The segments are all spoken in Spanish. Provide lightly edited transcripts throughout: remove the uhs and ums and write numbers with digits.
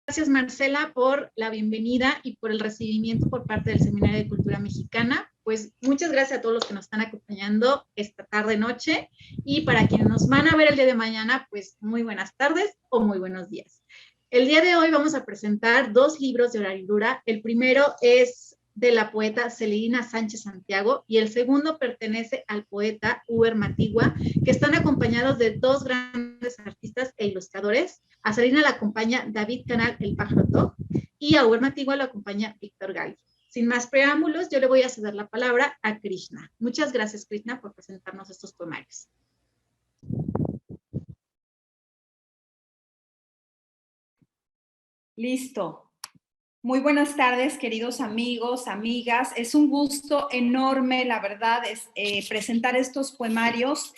Gracias, Marcela, por la bienvenida y por el recibimiento por parte del Seminario de Cultura Mexicana. Pues muchas gracias a todos los que nos están acompañando esta tarde-noche, y para quienes nos van a ver el día de mañana, pues muy buenas tardes o muy buenos días. El día de hoy vamos a presentar dos libros de Oralidura. El primero es de la poeta Celerina Sánchez Santiago y el segundo pertenece al poeta Uber Matigua, que están acompañados de dos grandes artistas e ilustradores. A Celerina la acompaña David Canal, el pájaro Toj, y a Uber Matigua la acompaña Víctor Gali. Sin más preámbulos, yo le voy a ceder la palabra a Krishna. Muchas gracias, Krishna, por presentarnos estos poemarios. Listo. Muy buenas tardes, queridos amigos, amigas. Es un gusto enorme, la verdad, presentar estos poemarios.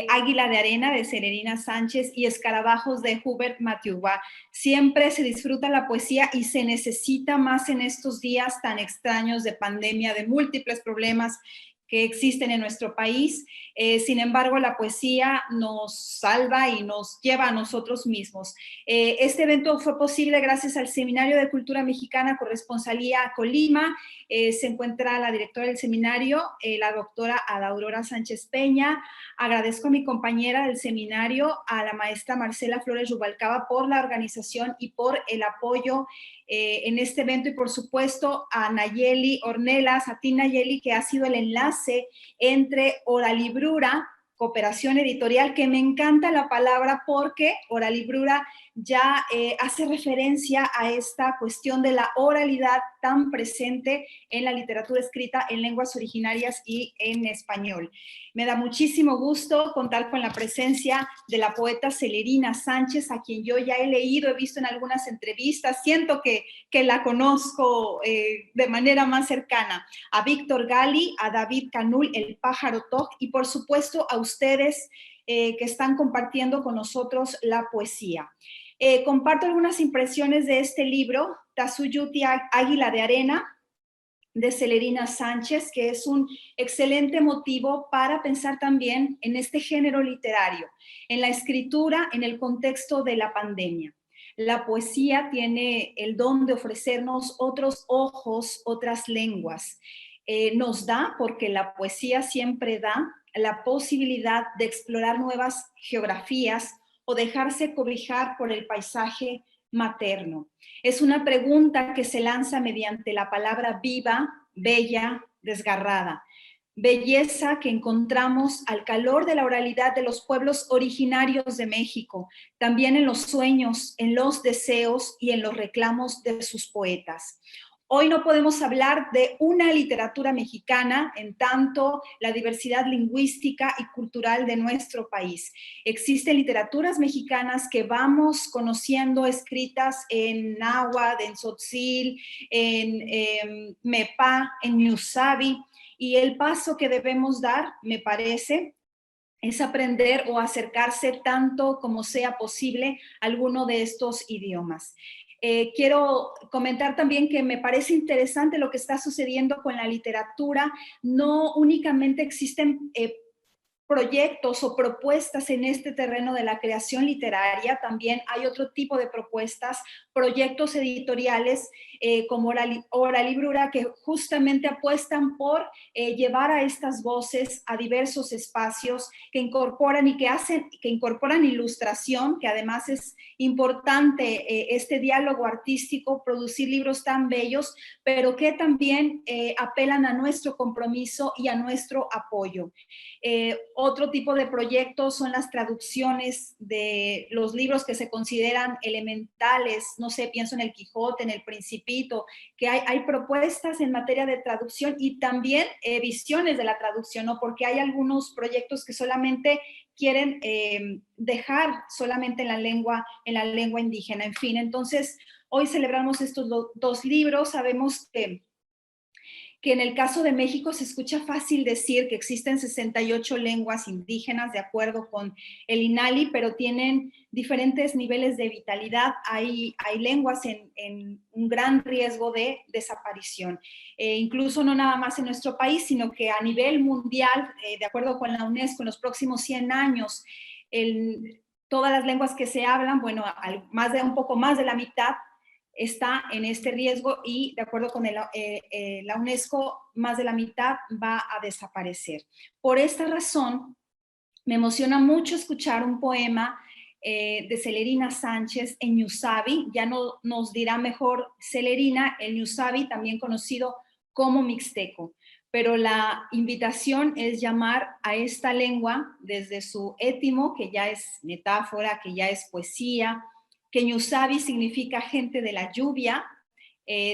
Águila de Arena de Celerina Sánchez y Escarabajos de Hubert Matigua. Siempre se disfruta la poesía y se necesita más en estos días tan extraños de pandemia, de múltiples problemas que existen en nuestro país. Sin embargo, la poesía nos salva y nos lleva a nosotros mismos. Este evento fue posible gracias al Seminario de Cultura Mexicana Corresponsalía Colima. Se encuentra la directora del seminario, la doctora Ada Aurora Sánchez Peña. Agradezco a mi compañera del seminario, a la maestra Marcela Flores Rubalcaba, por la organización y por el apoyo en este evento, y por supuesto a Nayeli Ornelas, a ti Nayeli, que ha sido el enlace entre Oralibrura, cooperación editorial, que me encanta la palabra porque Oralibrura ya hace referencia a esta cuestión de la oralidad tan presente en la literatura escrita en lenguas originarias y en español. Me da muchísimo gusto contar con la presencia de la poeta Celerina Sánchez, a quien yo ya he leído, he visto en algunas entrevistas, siento que la conozco de manera más cercana, a Víctor Gali, a David Canul, el pájaro Toj, y por supuesto a ustedes que están compartiendo con nosotros la poesía. Comparto algunas impresiones de este libro, Tazuyuti Águila de Arena, de Celerina Sánchez, que es un excelente motivo para pensar también en este género literario, en la escritura, en el contexto de la pandemia. La poesía tiene el don de ofrecernos otros ojos, otras lenguas. Nos da, porque la poesía siempre da, la posibilidad de explorar nuevas geografías o dejarse cobijar por el paisaje materno. Es una pregunta que se lanza mediante la palabra viva, bella, desgarrada. Belleza que encontramos al calor de la oralidad de los pueblos originarios de México, también en los sueños, en los deseos y en los reclamos de sus poetas. Hoy no podemos hablar de una literatura mexicana en tanto la diversidad lingüística y cultural de nuestro país. Existen literaturas mexicanas que vamos conociendo escritas en náhuatl, en tzotzil, en mepá, en ñusabi, y el paso que debemos dar, me parece, es aprender o acercarse tanto como sea posible a alguno de estos idiomas. Quiero comentar también que me parece interesante lo que está sucediendo con la literatura. No únicamente existen proyectos o propuestas en este terreno de la creación literaria, también hay otro tipo de propuestas, proyectos editoriales como Oralibrura, que justamente apuestan por llevar a estas voces a diversos espacios que incorporan y que incorporan ilustración, que además es importante este diálogo artístico, producir libros tan bellos, pero que también apelan a nuestro compromiso y a nuestro apoyo. Otro tipo de proyectos son las traducciones de los libros que se consideran elementales, no sé, pienso en El Quijote, en El Principito, que hay propuestas en materia de traducción y también visiones de la traducción, ¿no? Porque hay algunos proyectos que solamente quieren dejar solamente en la lengua indígena, en fin. Entonces, hoy celebramos estos dos libros. Sabemos que en el caso de México se escucha fácil decir que existen 68 lenguas indígenas, de acuerdo con el INALI, pero tienen diferentes niveles de vitalidad. Hay lenguas en un gran riesgo de desaparición. Incluso no nada más en nuestro país, sino que a nivel mundial, de acuerdo con la UNESCO, en los próximos 100 años, todas las lenguas que se hablan, bueno, un poco más de la mitad está en este riesgo y, de acuerdo con la UNESCO, más de la mitad va a desaparecer. Por esta razón, me emociona mucho escuchar un poema de Celerina Sánchez en Ñusabi. Ya no, nos dirá mejor Celerina, el Ñusabi, también conocido como mixteco. Pero la invitación es llamar a esta lengua desde su étimo, que ya es metáfora, que ya es poesía, que Ñusabi significa gente de la lluvia.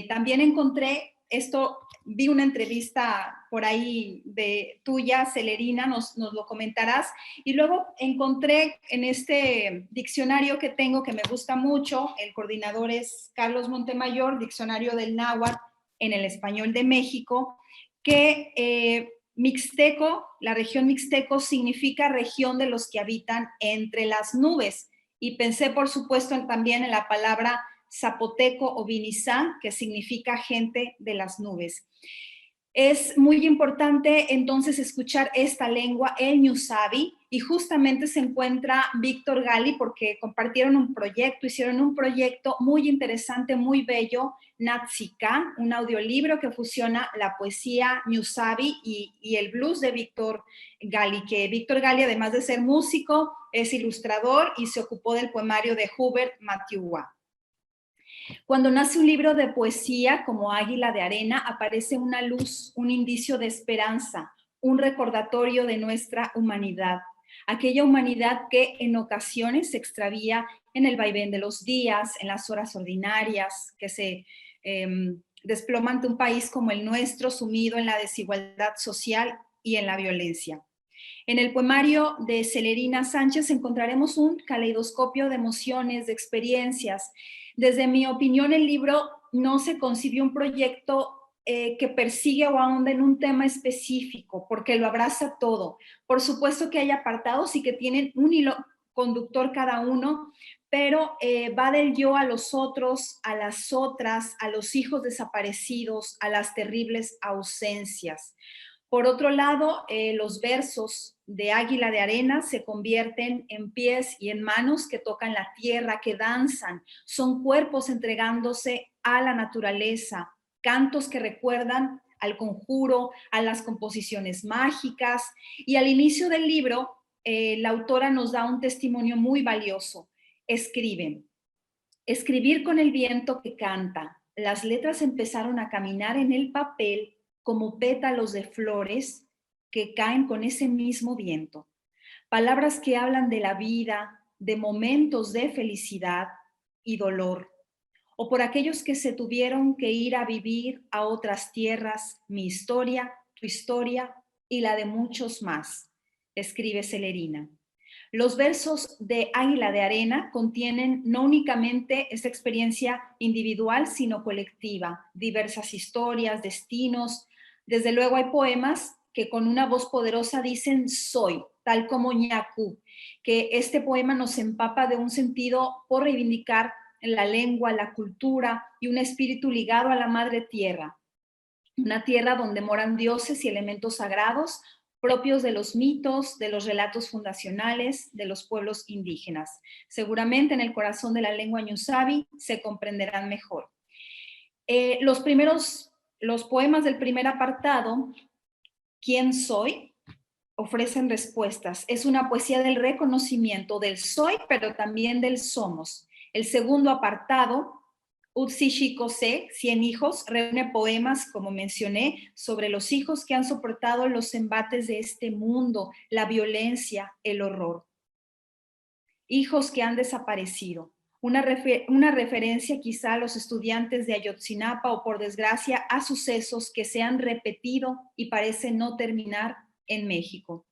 También encontré esto, vi una entrevista por ahí de tuya, Celerina, nos lo comentarás, y luego encontré en este diccionario que tengo, que me gusta mucho, el coordinador es Carlos Montemayor, Diccionario del Náhuatl en el Español de México, que mixteco, la región mixteco significa región de los que habitan entre las nubes, y pensé por supuesto también en la palabra zapoteco o vinizá, que significa gente de las nubes. Es muy importante entonces escuchar esta lengua, el Ñusabi, y justamente se encuentra Víctor Gali porque compartieron un proyecto, hicieron un proyecto muy interesante, muy bello, Natsika, un audiolibro que fusiona la poesía Ñusabi y el blues de Víctor Gali, que Víctor Gali, además de ser músico, es ilustrador y se ocupó del poemario de Hubert Matiua. Cuando nace un libro de poesía como Águila de Arena, aparece una luz, un indicio de esperanza, un recordatorio de nuestra humanidad. Aquella humanidad que en ocasiones se extravía en el vaivén de los días, en las horas ordinarias, que se desploma ante un país como el nuestro, sumido en la desigualdad social y en la violencia. En el poemario de Celerina Sánchez encontraremos un caleidoscopio de emociones, de experiencias. Desde mi opinión, el libro no se concibió un proyecto que persigue o ahonda en un tema específico, porque lo abraza todo. Por supuesto que hay apartados y que tienen un hilo conductor cada uno, pero va del yo a los otros, a las otras, a los hijos desaparecidos, a las terribles ausencias. Por otro lado, los versos de Águila de Arena se convierten en pies y en manos que tocan la tierra, que danzan. Son cuerpos entregándose a la naturaleza, cantos que recuerdan al conjuro, a las composiciones mágicas. Y al inicio del libro, la autora nos da un testimonio muy valioso. Escriben: escribir con el viento que canta. Las letras empezaron a caminar en el papel como pétalos de flores que caen con ese mismo viento. Palabras que hablan de la vida, de momentos de felicidad y dolor, o por aquellos que se tuvieron que ir a vivir a otras tierras, mi historia, tu historia y la de muchos más, escribe Celerina. Los versos de Águila de Arena contienen no únicamente esta experiencia individual, sino colectiva, diversas historias, destinos. Desde luego hay poemas que con una voz poderosa dicen soy, tal como Ñaku, que este poema nos empapa de un sentido por reivindicar la lengua, la cultura y un espíritu ligado a la madre tierra. Una tierra donde moran dioses y elementos sagrados propios de los mitos, de los relatos fundacionales, de los pueblos indígenas. Seguramente en el corazón de la lengua Ñusabi se comprenderán mejor. Los poemas del primer apartado, ¿Quién soy?, ofrecen respuestas. Es una poesía del reconocimiento del soy, pero también del somos. El segundo apartado, Utsishikose, 100 hijos, reúne poemas, como mencioné, sobre los hijos que han soportado los embates de este mundo, la violencia, el horror. Hijos que han desaparecido. Una referencia quizá a los estudiantes de Ayotzinapa o, por desgracia, a sucesos que se han repetido y parecen no terminar en México.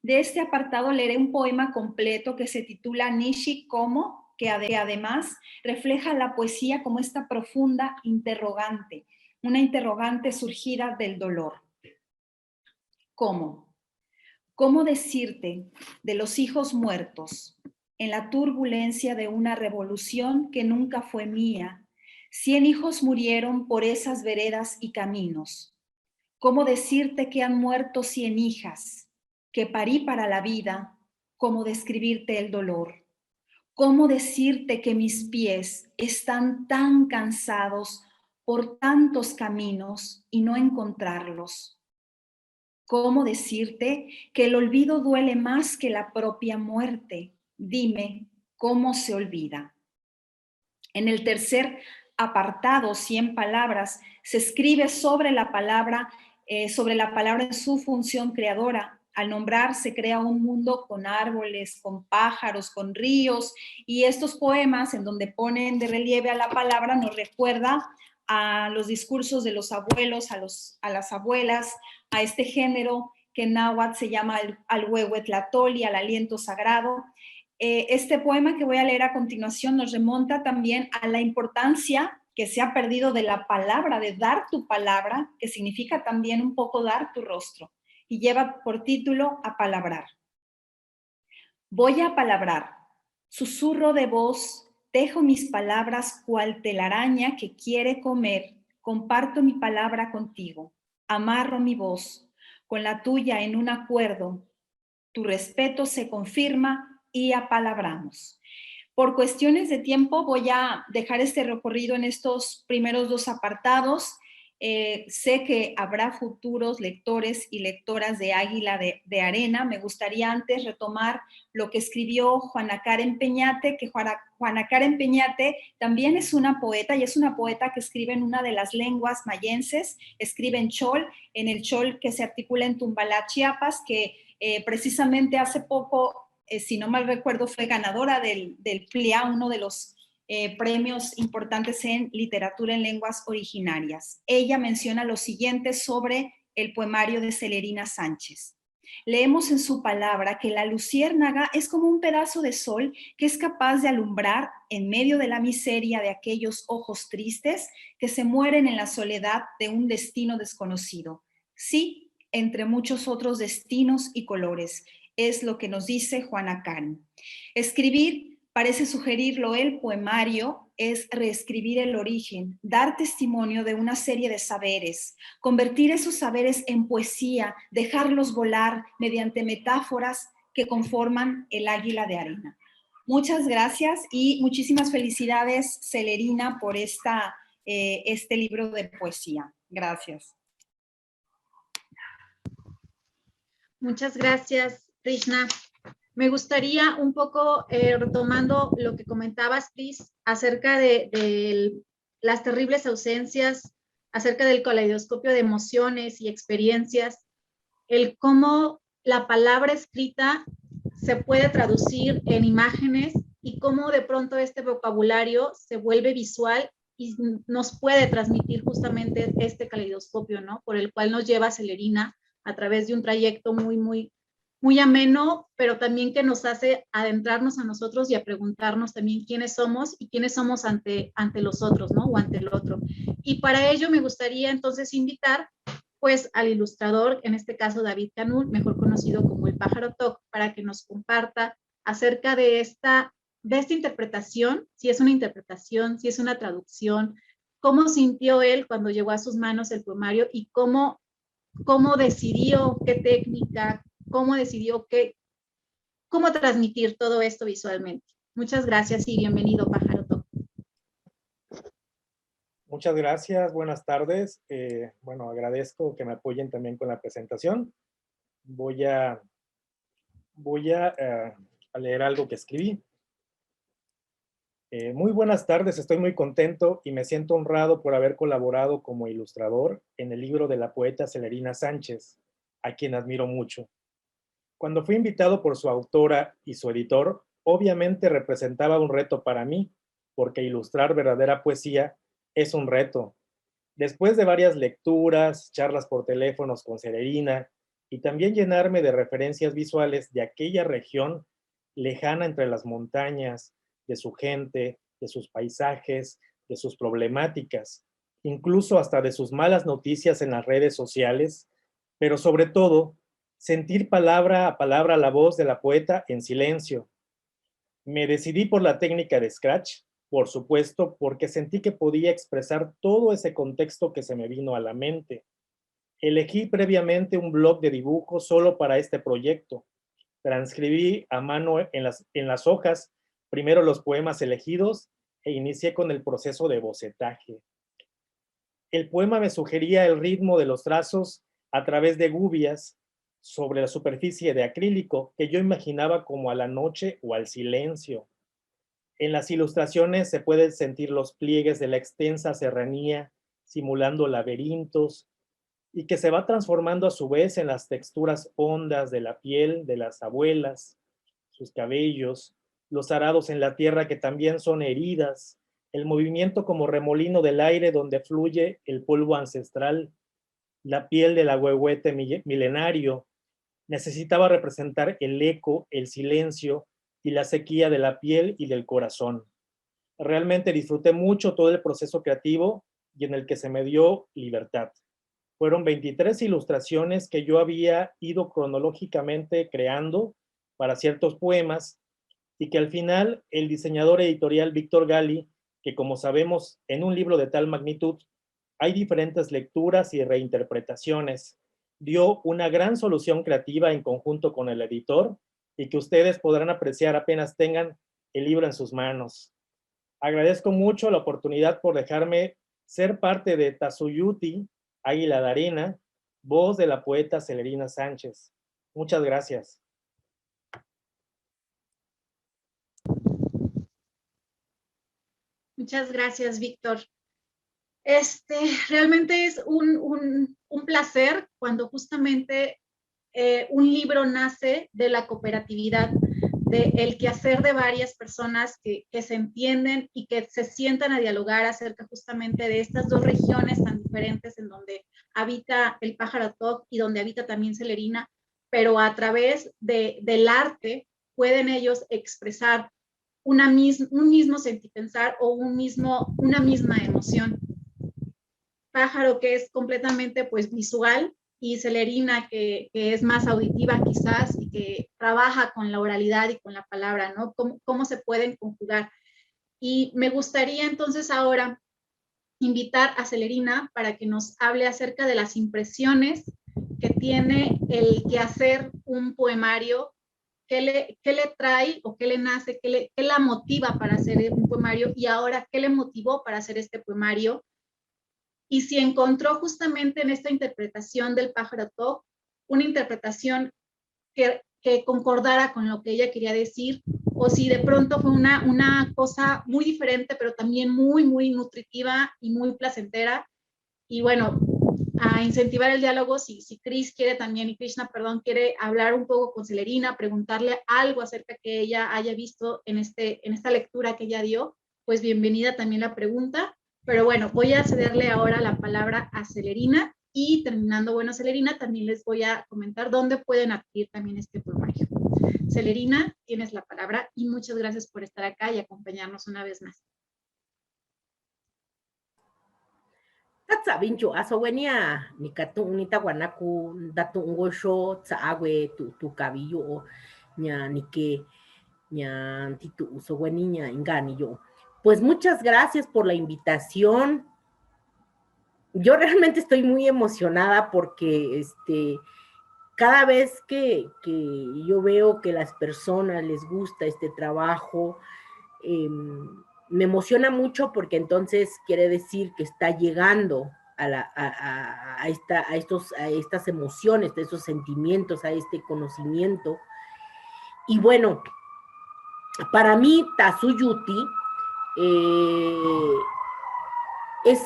De este apartado leeré un poema completo que se titula Nishi Como, que además refleja la poesía como esta profunda interrogante, una interrogante surgida del dolor. ¿Cómo? ¿Cómo decirte de los hijos muertos en la turbulencia de una revolución que nunca fue mía? 100 hijos murieron por esas veredas y caminos. ¿Cómo decirte que han muerto 100 hijas, que parí para la vida? ¿Cómo describirte el dolor? ¿Cómo decirte que mis pies están tan cansados por tantos caminos y no encontrarlos? ¿Cómo decirte que el olvido duele más que la propia muerte? Dime, ¿cómo se olvida? En el tercer apartado, 100 palabras, se escribe sobre la palabra en su función creadora. Al nombrar se crea un mundo con árboles, con pájaros, con ríos, y estos poemas en donde ponen de relieve a la palabra nos recuerda a los discursos de los abuelos, a las abuelas, a este género que en náhuatl se llama al huehuetlatoli, al aliento sagrado. Este poema que voy a leer a continuación nos remonta también a la importancia que se ha perdido de la palabra, de dar tu palabra, que significa también un poco dar tu rostro, y lleva por título Apalabrar. Voy a palabrar, susurro de voz, tejo mis palabras cual telaraña que quiere comer, comparto mi palabra contigo, amarro mi voz con la tuya en un acuerdo, tu respeto se confirma y apalabramos. Por cuestiones de tiempo voy a dejar este recorrido en estos primeros dos apartados. Sé que habrá futuros lectores y lectoras de Águila de Arena. Me gustaría antes retomar lo que escribió Juana Karen Peñate, que Juana Karen Peñate también es una poeta y es una poeta que escribe en una de las lenguas mayenses, escribe en chol, en el chol que se articula en Tumbalá, Chiapas, que precisamente hace poco, si no mal recuerdo, fue ganadora del PLIA, uno de los premios importantes en literatura en lenguas originarias. Ella menciona lo siguiente sobre el poemario de Celerina Sánchez. Leemos en su palabra que la luciérnaga es como un pedazo de sol que es capaz de alumbrar en medio de la miseria de aquellos ojos tristes que se mueren en la soledad de un destino desconocido. Sí, entre muchos otros destinos y colores. Es lo que nos dice Juana Karen. Escribir, parece sugerirlo el poemario, es reescribir el origen, dar testimonio de una serie de saberes, convertir esos saberes en poesía, dejarlos volar mediante metáforas que conforman el águila de arena. Muchas gracias y muchísimas felicidades, Celerina, por este libro de poesía. Gracias. Muchas gracias, Krishna. Me gustaría un poco, retomando lo que comentabas, Cris, acerca de las terribles ausencias, acerca del caleidoscopio de emociones y experiencias, el cómo la palabra escrita se puede traducir en imágenes y cómo de pronto este vocabulario se vuelve visual y nos puede transmitir justamente este caleidoscopio, ¿no? Por el cual nos lleva Celerina a través de un trayecto muy ameno, pero también que nos hace adentrarnos a nosotros y a preguntarnos también quiénes somos y quiénes somos ante los otros, ¿no? O ante el otro. Y para ello me gustaría entonces invitar pues al ilustrador, en este caso David Canul, mejor conocido como el Pájaro Toc, para que nos comparta acerca de esta interpretación, si es una interpretación, si es una traducción, cómo sintió él cuando llegó a sus manos el poemario y cómo decidió qué técnica, cómo decidió cómo transmitir todo esto visualmente. Muchas gracias y bienvenido, Pájaro Toc. Muchas gracias, buenas tardes. Bueno, agradezco que me apoyen también con la presentación. Voy a leer algo que escribí. Muy buenas tardes, estoy muy contento y me siento honrado por haber colaborado como ilustrador en el libro de la poeta Celerina Sánchez, a quien admiro mucho. Cuando fui invitado por su autora y su editor, obviamente representaba un reto para mí, porque ilustrar verdadera poesía es un reto. Después de varias lecturas, charlas por teléfonos con Celerina y también llenarme de referencias visuales de aquella región lejana entre las montañas, de su gente, de sus paisajes, de sus problemáticas, incluso hasta de sus malas noticias en las redes sociales, pero sobre todo, sentir palabra a palabra la voz de la poeta en silencio. Me decidí por la técnica de Scratch, por supuesto, porque sentí que podía expresar todo ese contexto que se me vino a la mente. Elegí previamente un blog de dibujo solo para este proyecto. Transcribí a mano en las hojas primero los poemas elegidos e inicié con el proceso de bocetaje. El poema me sugería el ritmo de los trazos a través de gubias sobre la superficie de acrílico que yo imaginaba como a la noche o al silencio. En las ilustraciones se pueden sentir los pliegues de la extensa serranía simulando laberintos y que se va transformando a su vez en las texturas hondas de la piel de las abuelas, sus cabellos, los arados en la tierra que también son heridas, el movimiento como remolino del aire donde fluye el polvo ancestral, la piel del ahuehuete milenario. Necesitaba representar el eco, el silencio y la sequía de la piel y del corazón. Realmente disfruté mucho todo el proceso creativo y en el que se me dio libertad. Fueron 23 ilustraciones que yo había ido cronológicamente creando para ciertos poemas y que al final el diseñador editorial Víctor Gali, que como sabemos en un libro de tal magnitud hay diferentes lecturas y reinterpretaciones, dio una gran solución creativa en conjunto con el editor y que ustedes podrán apreciar apenas tengan el libro en sus manos. Agradezco mucho la oportunidad por dejarme ser parte de Tazuyuti, Águila de Arena, voz de la poeta Celerina Sánchez. Muchas gracias. Muchas gracias, Víctor. Realmente es un placer cuando justamente un libro nace de la cooperatividad, del quehacer de varias personas que se entienden y que se sientan a dialogar acerca justamente de estas dos regiones tan diferentes en donde habita el pájaro toc y donde habita también Celerina, pero a través del arte pueden ellos expresar un mismo sentipensar o una misma emoción. Pájaro que es completamente pues visual y Celerina que es más auditiva quizás y que trabaja con la oralidad y con la palabra, ¿no? ¿Cómo se pueden conjugar? Y me gustaría entonces ahora invitar a Celerina para que nos hable acerca de las impresiones que tiene el quehacer un poemario. ¿Qué le trae o qué le nace, qué la motiva para hacer un poemario y ahora qué le motivó para hacer este poemario? Y si encontró justamente en esta interpretación del pájaro toc una interpretación que concordara con lo que ella quería decir, o si de pronto fue una cosa muy diferente, pero también muy, muy nutritiva y muy placentera. Y bueno, a incentivar el diálogo, si Chris quiere también, y Krishna, perdón, quiere hablar un poco con Celerina, preguntarle algo acerca que ella haya visto en esta lectura que ella dio, pues bienvenida también la pregunta. Pero bueno, voy a cederle ahora la palabra a Celerina y terminando, bueno, Celerina, también les voy a comentar dónde pueden adquirir también este poemario. Celerina, tienes la palabra y muchas gracias por estar acá y acompañarnos una vez más. Tatsabincho asowenia nikatu nita guanaku datu ngosho tsaagwe tu cabillo ña nike ña titu usoweni ña ingani yo. Pues muchas gracias por la invitación. Yo realmente estoy muy emocionada porque cada vez que yo veo que las personas les gusta este trabajo, me emociona mucho porque entonces quiere decir que está llegando a estas emociones, a estos sentimientos, a este conocimiento. Y bueno, para mí Tazuyuti es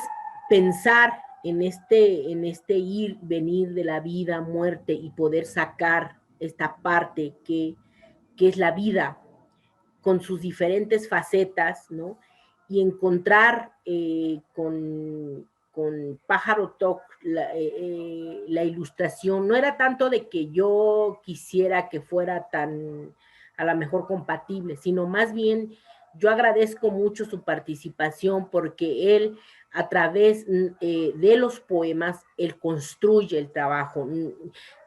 pensar en este ir, venir de la vida, muerte y poder sacar esta parte que es la vida con sus diferentes facetas, ¿no? Y encontrar con Pájaro Toc la ilustración. No era tanto de que yo quisiera que fuera tan a lo mejor compatible, sino más bien yo agradezco mucho su participación porque él a través de los poemas, él construye el trabajo.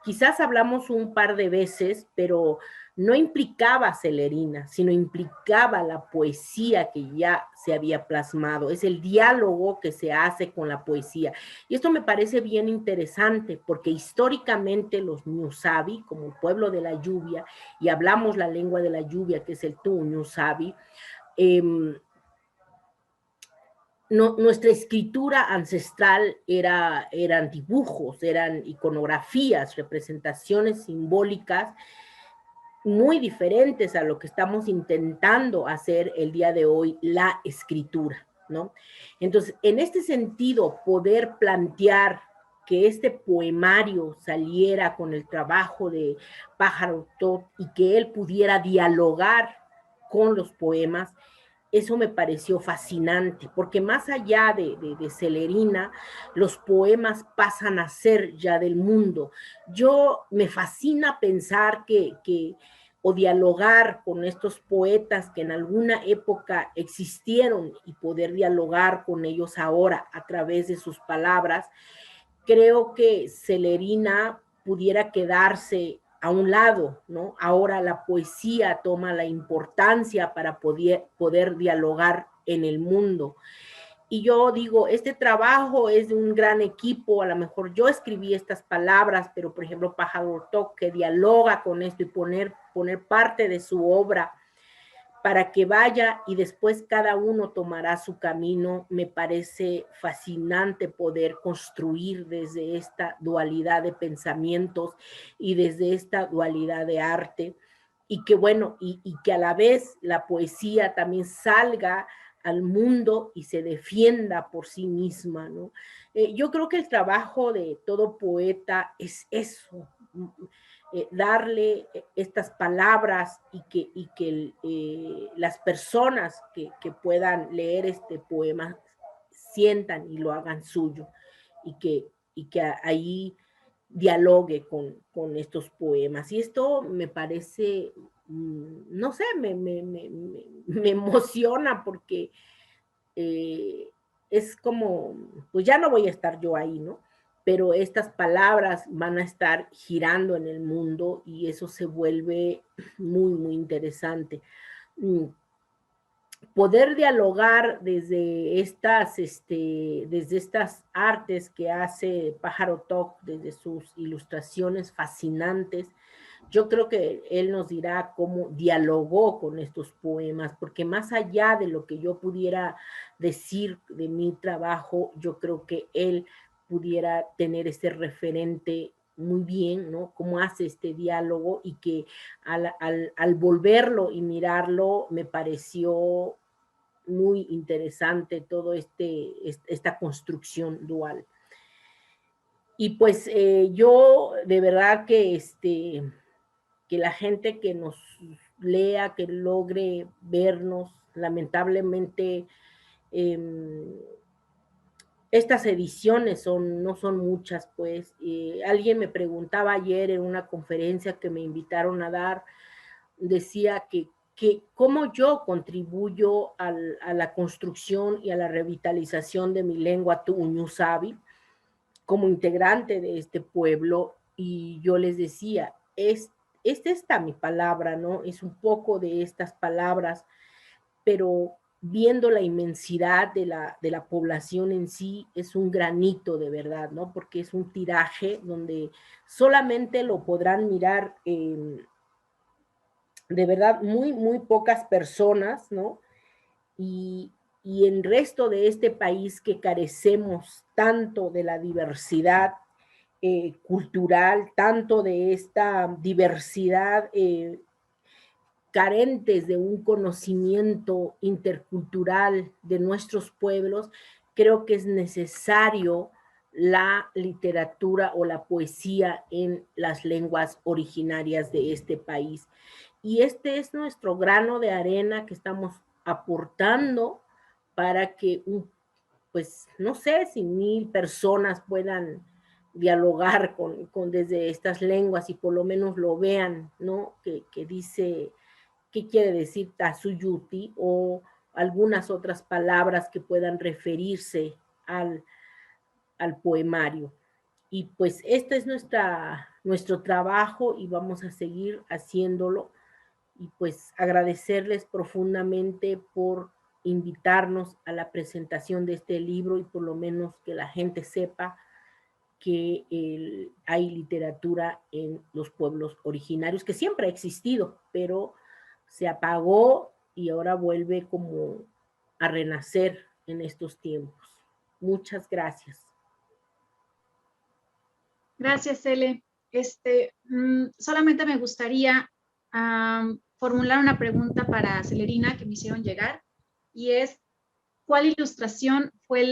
Quizás hablamos un par de veces, pero no implicaba Celerina, sino implicaba la poesía que ya se había plasmado, es el diálogo que se hace con la poesía. Y esto me parece bien interesante, porque históricamente los Ñusabi, como el pueblo de la lluvia, y hablamos la lengua de la lluvia, que es el Tu Ñusabi, nuestra escritura ancestral eran dibujos, eran iconografías, representaciones simbólicas muy diferentes a lo que estamos intentando hacer el día de hoy, la escritura, ¿no? Entonces, en este sentido, poder plantear que este poemario saliera con el trabajo de Pájaro Tot y que él pudiera dialogar con los poemas, eso me pareció fascinante, porque más allá de Celerina, los poemas pasan a ser ya del mundo. Yo me fascina pensar o dialogar con estos poetas que en alguna época existieron y poder dialogar con ellos ahora a través de sus palabras. Creo que Celerina pudiera quedarse a un lado, ¿no? Ahora la poesía toma la importancia para poder dialogar en el mundo. Y yo digo, este trabajo es de un gran equipo, a lo mejor yo escribí estas palabras, pero por ejemplo Pájaro Tot, que dialoga con esto y poner parte de su obra para que vaya y después cada uno tomará su camino. Me parece fascinante poder construir desde esta dualidad de pensamientos y desde esta dualidad de arte, y que bueno, y que a la vez la poesía también salga al mundo y se defienda por sí misma, ¿no? Yo creo que el trabajo de todo poeta es eso, darle estas palabras y que las personas que puedan leer este poema sientan y lo hagan suyo, y que ahí dialogue con estos poemas. Y esto me parece, no sé, me emociona porque es como, pues ya no voy a estar yo ahí, ¿no? Pero estas palabras van a estar girando en el mundo y eso se vuelve muy, muy interesante. Poder dialogar desde estas artes que hace Pájaro Tot, desde sus ilustraciones fascinantes. Yo creo que él nos dirá cómo dialogó con estos poemas, porque más allá de lo que yo pudiera decir de mi trabajo, yo creo que él pudiera tener ese referente muy bien, ¿no? Cómo hace este diálogo, y que al volverlo y mirarlo me pareció muy interesante todo esta construcción dual. Y pues yo de verdad que la gente que nos lea, que logre vernos, lamentablemente estas ediciones no son muchas, pues. Alguien me preguntaba ayer en una conferencia que me invitaron a dar, decía que cómo yo contribuyo a la construcción y a la revitalización de mi lengua Ñusabi como integrante de este pueblo, y yo les decía, esta mi palabra, ¿no? Es un poco de estas palabras, pero viendo la inmensidad de la población en sí, es un granito de verdad, ¿no? Porque es un tiraje donde solamente lo podrán mirar de verdad muy, muy pocas personas, ¿no? Y el resto de este país que carecemos tanto de la diversidad cultural, tanto de esta diversidad, carentes de un conocimiento intercultural de nuestros pueblos, creo que es necesario la literatura o la poesía en las lenguas originarias de este país. Y este es nuestro grano de arena que estamos aportando para que, pues, no sé, si 1000 personas puedan dialogar desde estas lenguas y por lo menos lo vean, ¿no? Que dice, ¿qué quiere decir Tasuyuti? O algunas otras palabras que puedan referirse al poemario. Y pues este es nuestro trabajo y vamos a seguir haciéndolo y pues agradecerles profundamente por invitarnos a la presentación de este libro y por lo menos que la gente sepa que hay literatura en los pueblos originarios, que siempre ha existido, pero se apagó y ahora vuelve como a renacer en estos tiempos. Muchas gracias. Gracias, Ele. Solamente me gustaría formular una pregunta para Celerina que me hicieron llegar, y es, ¿cuál ilustración fue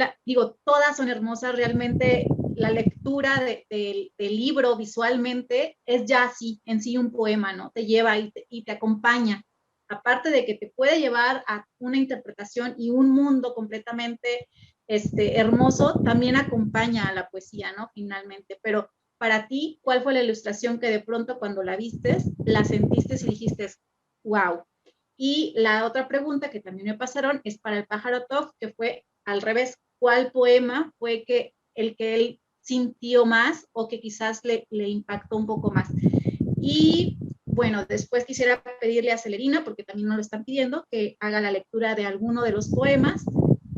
todas son hermosas, realmente la lectura del libro visualmente es ya así, en sí un poema, ¿no? Te lleva y te acompaña. Aparte de que te puede llevar a una interpretación y un mundo completamente hermoso, también acompaña a la poesía, ¿no? Finalmente. Pero para ti, ¿cuál fue la ilustración que de pronto cuando la vistes, la sentiste y dijiste, wow? Y la otra pregunta que también me pasaron es para el pájaro Tov, que fue al revés. ¿Cuál poema fue el que él sintió más o que quizás le impactó un poco más? Y bueno, después quisiera pedirle a Celerina, porque también nos lo están pidiendo, que haga la lectura de alguno de los poemas.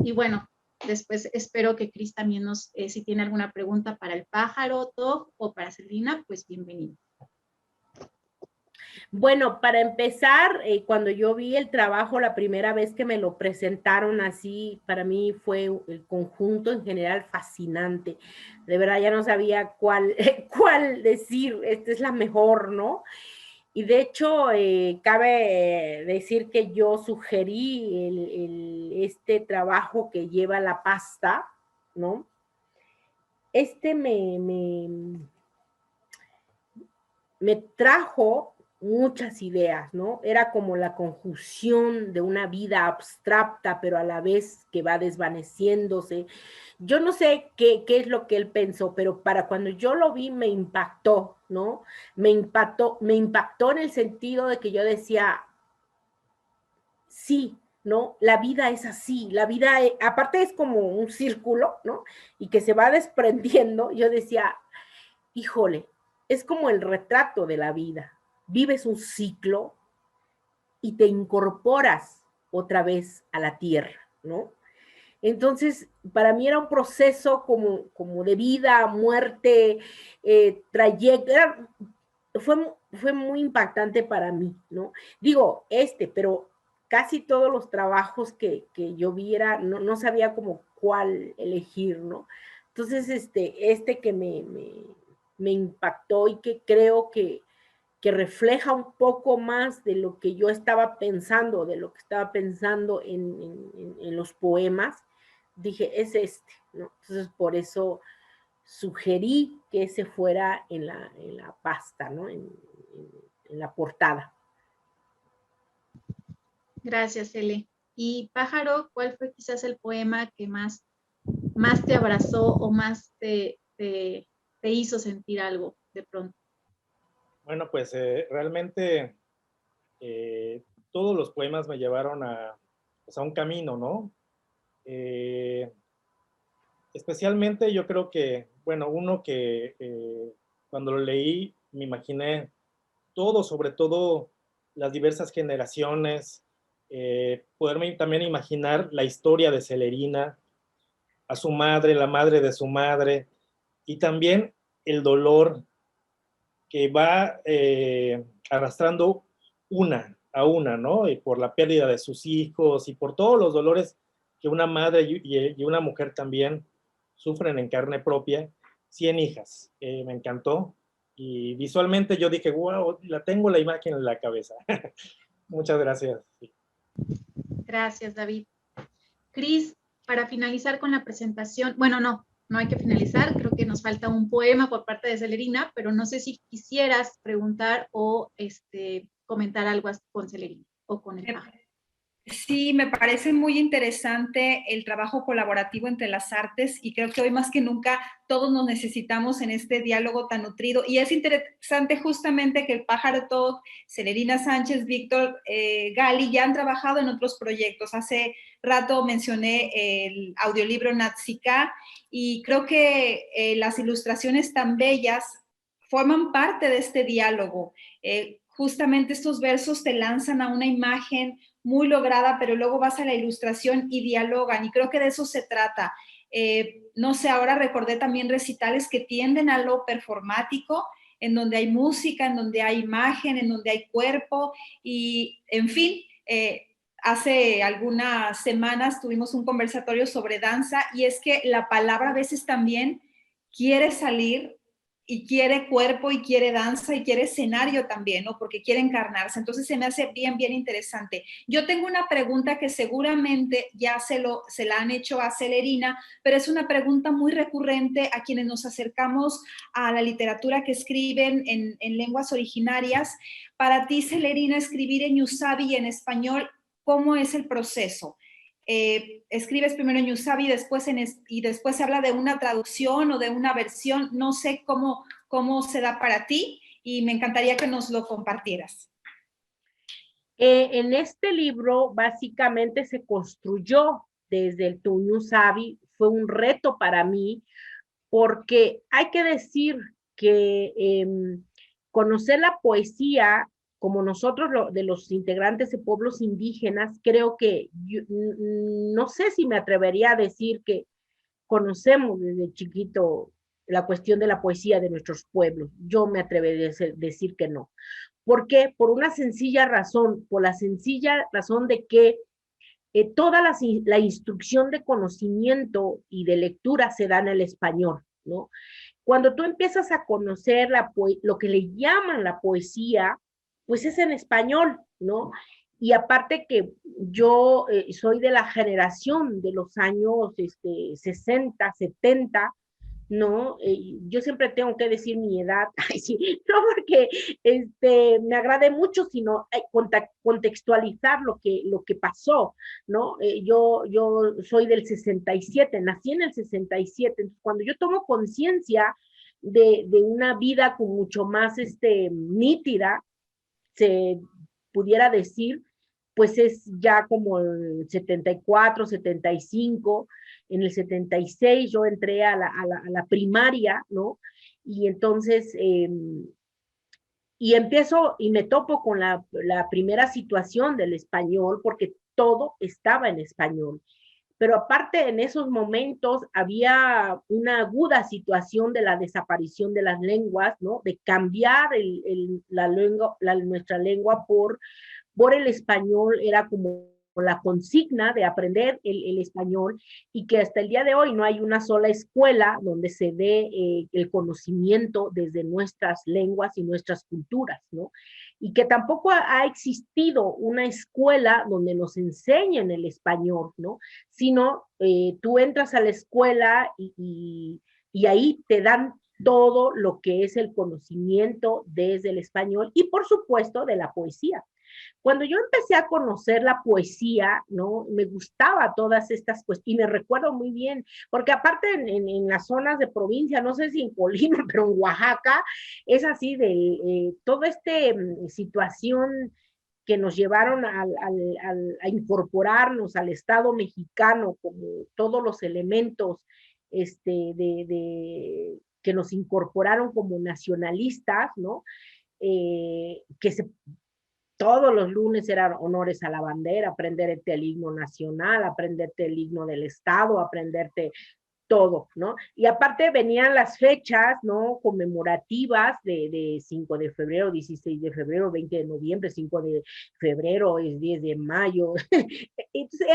Y bueno, después espero que Cris también si tiene alguna pregunta para el pájaro Tov o para Celerina, pues bienvenido. Bueno, para empezar, cuando yo vi el trabajo la primera vez que me lo presentaron así, para mí fue el conjunto en general fascinante. De verdad ya no sabía cuál decir, esta es la mejor, ¿no? Y de hecho, cabe decir que yo sugerí este trabajo que lleva la pasta, ¿no? Me trajo muchas ideas, ¿no? Era como la conjunción de una vida abstracta, pero a la vez que va desvaneciéndose. Yo no sé qué es lo que él pensó, pero para cuando yo lo vi me impactó, ¿no? Me impactó en el sentido de que yo decía, sí, ¿no? La vida es así, la vida, aparte es como un círculo, ¿no? Y que se va desprendiendo. Yo decía, híjole, es como el retrato de la vida. Vives un ciclo y te incorporas otra vez a la tierra, ¿no? Entonces, para mí era un proceso como de vida, muerte, trayecto. Fue muy impactante para mí, ¿no? Digo, pero casi todos los trabajos que yo vi no sabía como cuál elegir, ¿no? Entonces, que me impactó y que creo que refleja un poco más de lo que yo estaba pensando, en los poemas, dije, es ¿no? Entonces, por eso sugerí que ese fuera en la pasta, ¿no? En la portada. Gracias, Ele. Y Pájaro, ¿cuál fue quizás el poema que más te abrazó o más te hizo sentir algo de pronto? Bueno, pues realmente todos los poemas me llevaron a un camino, ¿no? Especialmente yo creo que, bueno, uno que cuando lo leí me imaginé todo, sobre todo las diversas generaciones, poderme también imaginar la historia de Celerina, a su madre, la madre de su madre, y también el dolor que va arrastrando una a una, ¿no? Y por la pérdida de sus hijos y por todos los dolores que una madre y una mujer también sufren en carne propia. 100 hijas, me encantó. Y visualmente yo dije, wow, tengo la imagen en la cabeza. Muchas gracias. Sí. Gracias, David. Cris, para finalizar con la presentación, bueno, no hay que finalizar, creo que nos falta un poema por parte de Celerina, pero no sé si quisieras preguntar o comentar algo con Celerina o con el pájaro. Sí, me parece muy interesante el trabajo colaborativo entre las artes y creo que hoy más que nunca todos nos necesitamos en este diálogo tan nutrido. Y es interesante justamente que el pájaro Tov, Celerina Sánchez, Víctor Gali ya han trabajado en otros proyectos. Hace rato mencioné el audiolibro Natsika y creo que las ilustraciones tan bellas forman parte de este diálogo. justamente estos versos te lanzan a una imagen muy lograda, pero luego vas a la ilustración y dialogan, y creo que de eso se trata. No sé, ahora recordé también recitales que tienden a lo performático, en donde hay música, en donde hay imagen, en donde hay cuerpo, y en fin, hace algunas semanas tuvimos un conversatorio sobre danza, y es que la palabra a veces también quiere salir y quiere cuerpo y quiere danza y quiere escenario también, ¿no? Porque quiere encarnarse. Entonces se me hace bien, bien interesante. Yo tengo una pregunta que seguramente ya se la han hecho a Celerina, pero es una pregunta muy recurrente a quienes nos acercamos a la literatura que escriben en lenguas originarias. Para ti, Celerina, escribir en Usabi y en español, ¿cómo es el proceso? Escribes primero en Usabi y después se habla de una traducción o de una versión. No sé cómo se da para ti y me encantaría que nos lo compartieras. En este libro básicamente se construyó desde el Tuñu Sabi, fue un reto para mí porque hay que decir que conocer la poesía como nosotros de los integrantes de pueblos indígenas, creo que no sé si me atrevería a decir que conocemos desde chiquito la cuestión de la poesía de nuestros pueblos. Yo me atrevería a decir que no. ¿Por qué? Por una sencilla razón, por la sencilla razón de que toda la instrucción de conocimiento y de lectura se da en el español, ¿no? Cuando tú empiezas a conocer lo que le llaman la poesía, pues es en español, ¿no? Y aparte que yo soy de la generación de los años 60, 70, ¿no? Yo siempre tengo que decir mi edad, ay, sí, no porque me agrade mucho, sino contextualizar lo que pasó, ¿no? Yo soy del 67, nací en el 67, entonces cuando yo tomo conciencia de una vida con mucho más nítida, se pudiera decir, pues es ya como el 74, 75, en el 76 yo entré a la primaria, ¿no? Y entonces, y empiezo y me topo con la primera situación del español, porque todo estaba en español. Pero aparte en esos momentos había una aguda situación de la desaparición de las lenguas, ¿no? De cambiar nuestra lengua por el español, era como la consigna de aprender el español, y que hasta el día de hoy no hay una sola escuela donde se dé el conocimiento desde nuestras lenguas y nuestras culturas, ¿no? Y que tampoco ha existido una escuela donde nos enseñen el español, ¿no? Sino tú entras a la escuela y ahí te dan todo lo que es el conocimiento desde el español y por supuesto de la poesía. Cuando yo empecé a conocer la poesía, ¿no? Me gustaba todas estas cuestiones, y me recuerdo muy bien, porque aparte en las zonas de provincia, no sé si en Colima, pero en Oaxaca, es así de toda esta situación que nos llevaron a incorporarnos al Estado mexicano como todos los elementos que nos incorporaron como nacionalistas, ¿no? Que todos los lunes eran honores a la bandera, aprenderte el himno nacional, aprenderte el himno del Estado, aprenderte todo, ¿no? Y aparte venían las fechas, ¿no? Conmemorativas de 5 de febrero, 16 de febrero, 20 de noviembre, 5 de febrero, es 10 de mayo. Entonces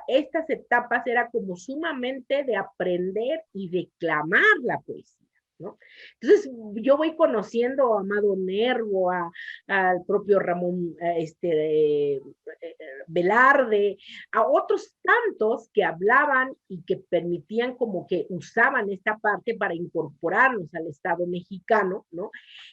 estas etapas era como sumamente de aprender y declamar la poesía, ¿no? Entonces yo voy conociendo a Amado Nervo, al propio Ramón Velarde, a otros tantos que hablaban y que permitían como que usaban esta parte para incorporarnos al Estado mexicano, ¿no?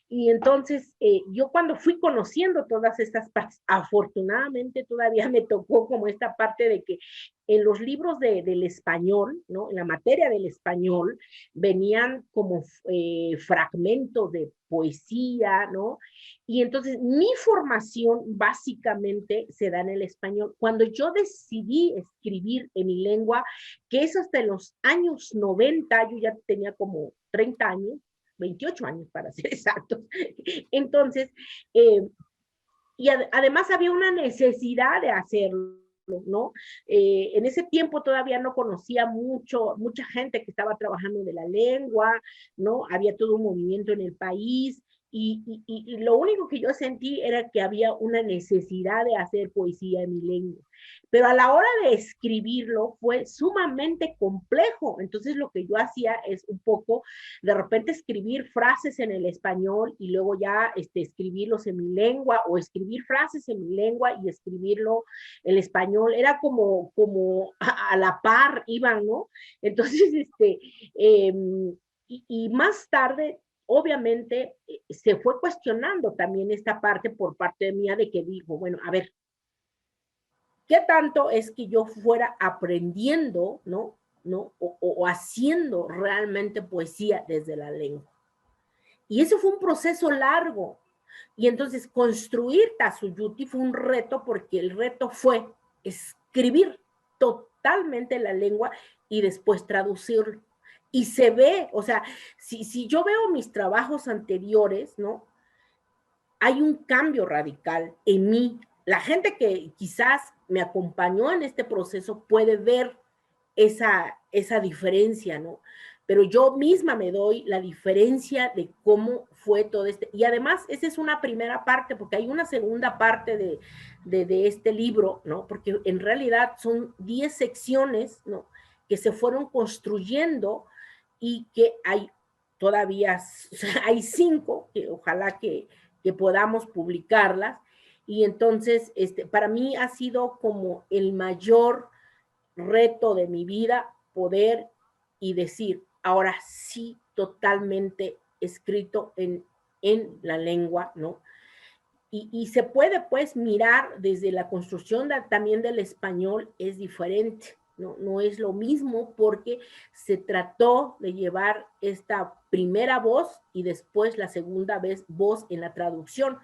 Y entonces yo cuando fui conociendo todas estas partes, afortunadamente todavía me tocó como esta parte de que en los libros del español, ¿no? En la materia del español, venían como fragmentos de poesía, ¿no? Y entonces mi formación básicamente se da en el español. Cuando yo decidí escribir en mi lengua, que es hasta los años 90, yo ya tenía como 30 años, 28 años para ser exactos. Entonces, y además había una necesidad de hacerlo, ¿no? En ese tiempo todavía no conocía mucha gente que estaba trabajando de la lengua, ¿no? Había todo un movimiento en el país y lo único que yo sentí era que había una necesidad de hacer poesía en mi lengua. Pero a la hora de escribirlo fue sumamente complejo. Entonces lo que yo hacía es un poco, de repente escribir frases en el español y luego ya escribirlos en mi lengua o escribir frases en mi lengua y escribirlo en español. Era como a la par iban, ¿no? Entonces, y más tarde obviamente se fue cuestionando también esta parte por parte mía de que dijo, bueno, a ver, ¿qué tanto es que yo fuera aprendiendo, ¿no? O haciendo realmente poesía desde la lengua? Y eso fue un proceso largo. Y entonces construir Tazuyuti fue un reto porque el reto fue escribir totalmente la lengua y después traducirlo. Y se ve, o sea, si yo veo mis trabajos anteriores, ¿no? Hay un cambio radical en mí. La gente que quizás me acompañó en este proceso puede ver esa diferencia, ¿no? Pero yo misma me doy la diferencia de cómo fue todo este. Y además, esa es una primera parte, porque hay una segunda parte de este libro, ¿no? Porque en realidad son 10 secciones, ¿no? Que se fueron construyendo y que hay todavía, o sea, hay 5, que ojalá que podamos publicarlas. Y entonces, para mí ha sido como el mayor reto de mi vida poder y decir, ahora sí, totalmente escrito en la lengua, ¿no? Y se puede pues mirar desde la construcción también del español, es diferente, ¿no? No es lo mismo porque se trató de llevar esta primera voz y después la segunda vez voz en la traducción.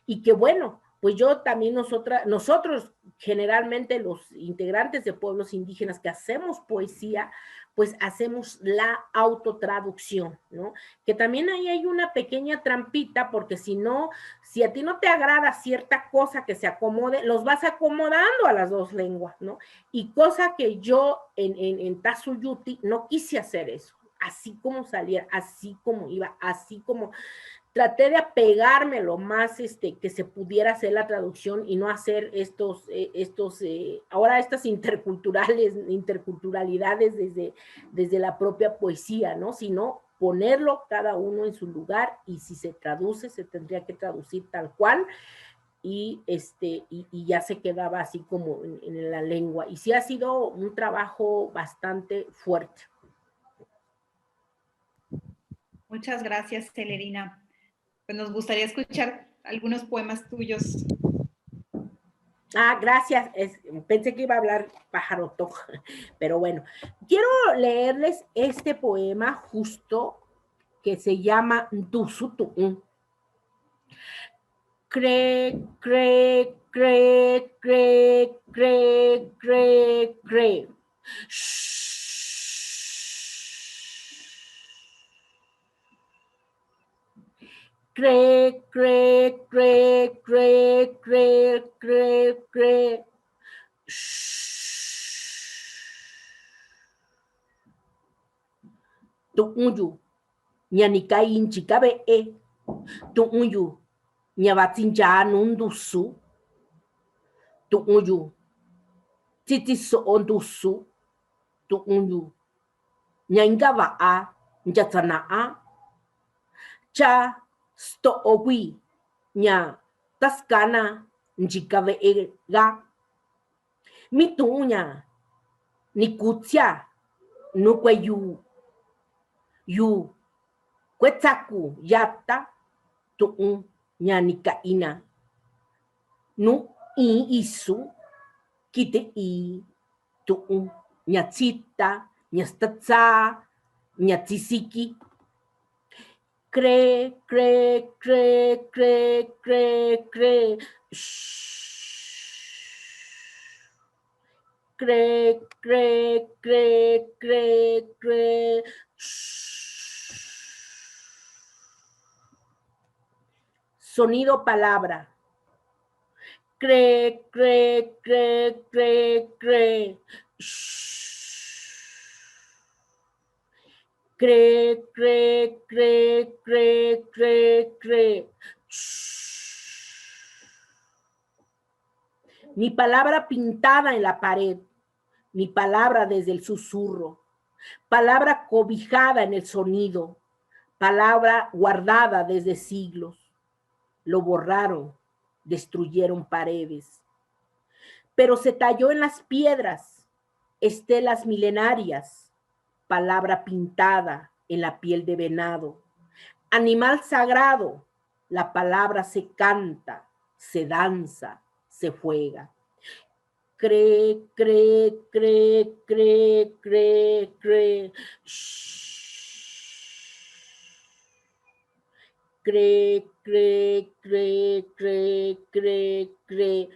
Y que bueno, pues yo también nosotros generalmente los integrantes de pueblos indígenas que hacemos poesía, pues hacemos la autotraducción, ¿no? Que también ahí hay una pequeña trampita, porque si no, si a ti no te agrada cierta cosa que se acomode, los vas acomodando a las dos lenguas, ¿no? Y cosa que yo en Tazuyuti no quise hacer eso, así como saliera, así como iba, así como traté de apegarme lo más que se pudiera hacer la traducción y no hacer ahora estas interculturalidades desde la propia poesía, ¿no? Sino ponerlo cada uno en su lugar y si se traduce, se tendría que traducir tal cual y ya se quedaba así como en la lengua. Y sí ha sido un trabajo bastante fuerte. Muchas gracias, Celerina. Pues nos gustaría escuchar algunos poemas tuyos. Ah, gracias. Pensé que iba a hablar pajaroto, pero bueno. Quiero leerles este poema justo que se llama Ntusutu. Cre, cre, cre, cre, cre, cre, cre. Cre, cre, cre, cre, cre, cre, cre. Tu uyu, nyanikai inchikabe tu uyu, nyabatsinja nundusu, tu uyu, titiso ondusu, tu uyu, nyaingava a, njatsana a, cha sto owi, nya taskana, njikabe ga, mitunya, nikutia, nukwe yu, kwetsaku yata, tu nyanikaina, nu isu, kite tu nyatsita, nyastatsa, nyatsisiki. Cre, cre, cre, cre, cre, cre. Cre, cre, cre, cre, cre. Sonido palabra. Cre, cre, cre, cre, cre. Cre, cre, cre, cre, cre, cre. Mi palabra pintada en la pared, mi palabra desde el susurro, palabra cobijada en el sonido, palabra guardada desde siglos. Lo borraron, destruyeron paredes, pero se talló en las piedras, estelas milenarias, palabra pintada en la piel de venado, animal sagrado, la palabra se canta, se danza, se juega. Cre, cre, cre, cre, cre, cre. Cre, cre, cre, cre, cre, cre.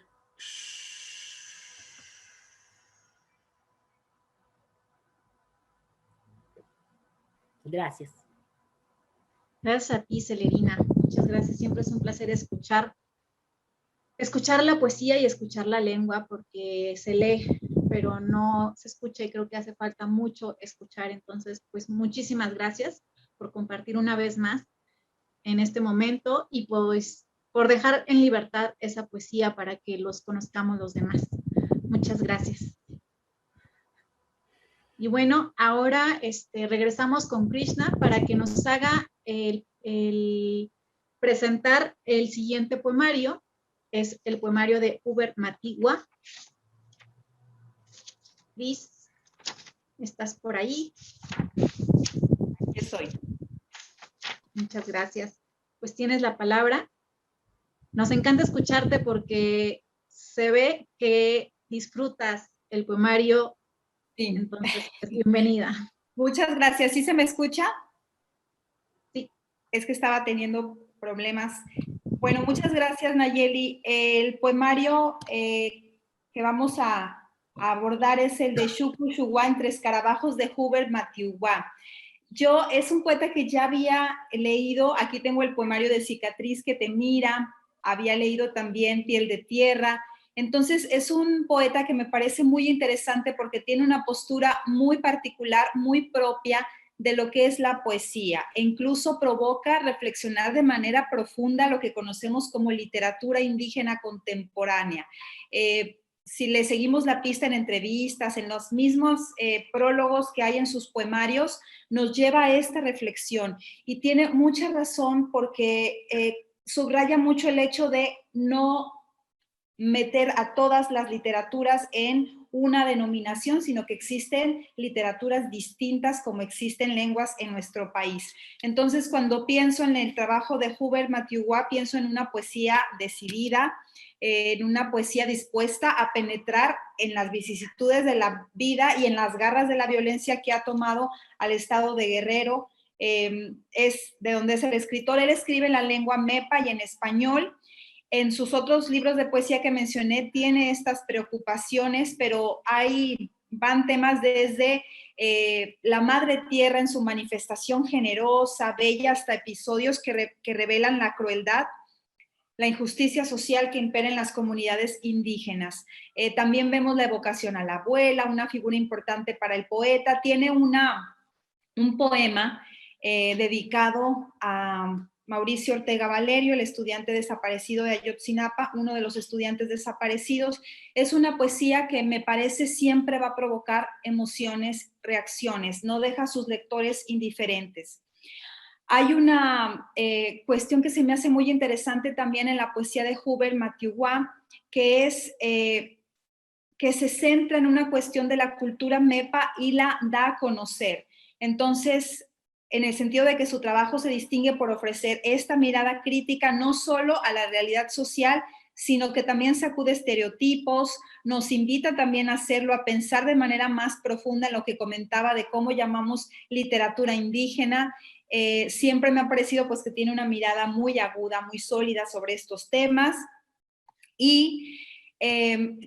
Gracias. Gracias a ti, Celerina. Muchas gracias. Siempre es un placer escuchar la poesía y escuchar la lengua, porque se lee, pero no se escucha, y creo que hace falta mucho escuchar. Entonces, pues muchísimas gracias por compartir una vez más en este momento, y pues por dejar en libertad esa poesía para que los conozcamos los demás. Muchas gracias. Y bueno, ahora regresamos con Krishna para que nos haga el presentar el siguiente poemario. Es el poemario de Hubert Matigua. Liz, ¿estás por ahí? Aquí estoy. Muchas gracias. Pues tienes la palabra. Nos encanta escucharte porque se ve que disfrutas el poemario. Sí. Entonces, bienvenida. Muchas gracias. ¿Sí se me escucha? Sí. Es que estaba teniendo problemas. Bueno, muchas gracias, Nayeli. El poemario que vamos a abordar es el de Shuku Shuwa, Entre escarabajos, de Hubert Matigua. Es un poeta que ya había leído. Aquí tengo el poemario de Cicatriz que te mira, había leído también Piel de tierra. Entonces es un poeta que me parece muy interesante porque tiene una postura muy particular, muy propia de lo que es la poesía, e incluso provoca reflexionar de manera profunda lo que conocemos como literatura indígena contemporánea. Si le seguimos la pista en entrevistas, en los mismos prólogos que hay en sus poemarios, nos lleva a esta reflexión, y tiene mucha razón porque subraya mucho el hecho de no meter a todas las literaturas en una denominación, sino que existen literaturas distintas como existen lenguas en nuestro país. Entonces, cuando pienso en el trabajo de Hubert Matigua, pienso en una poesía decidida, en una poesía dispuesta a penetrar en las vicisitudes de la vida y en las garras de la violencia que ha tomado al estado de Guerrero. Es de donde es el escritor. Él escribe en la lengua mepa y en español. En sus otros libros de poesía que mencioné tiene estas preocupaciones, pero van temas desde la madre tierra en su manifestación generosa, bella, hasta episodios que revelan la crueldad, la injusticia social que impera en las comunidades indígenas. También vemos la evocación a la abuela, una figura importante para el poeta. Tiene un poema dedicado a Mauricio Ortega Valerio, el estudiante desaparecido de Ayotzinapa, uno de los estudiantes desaparecidos. Es una poesía que me parece siempre va a provocar emociones, reacciones, no deja a sus lectores indiferentes. Hay una cuestión que se me hace muy interesante también en la poesía de Hubert Matigua, que es que se centra en una cuestión de la cultura mepa y la da a conocer. Entonces, en el sentido de que su trabajo se distingue por ofrecer esta mirada crítica no solo a la realidad social, sino que también sacude estereotipos, nos invita también a hacerlo, a pensar de manera más profunda en lo que comentaba de cómo llamamos literatura indígena. Siempre me ha parecido pues que tiene una mirada muy aguda, muy sólida sobre estos temas, y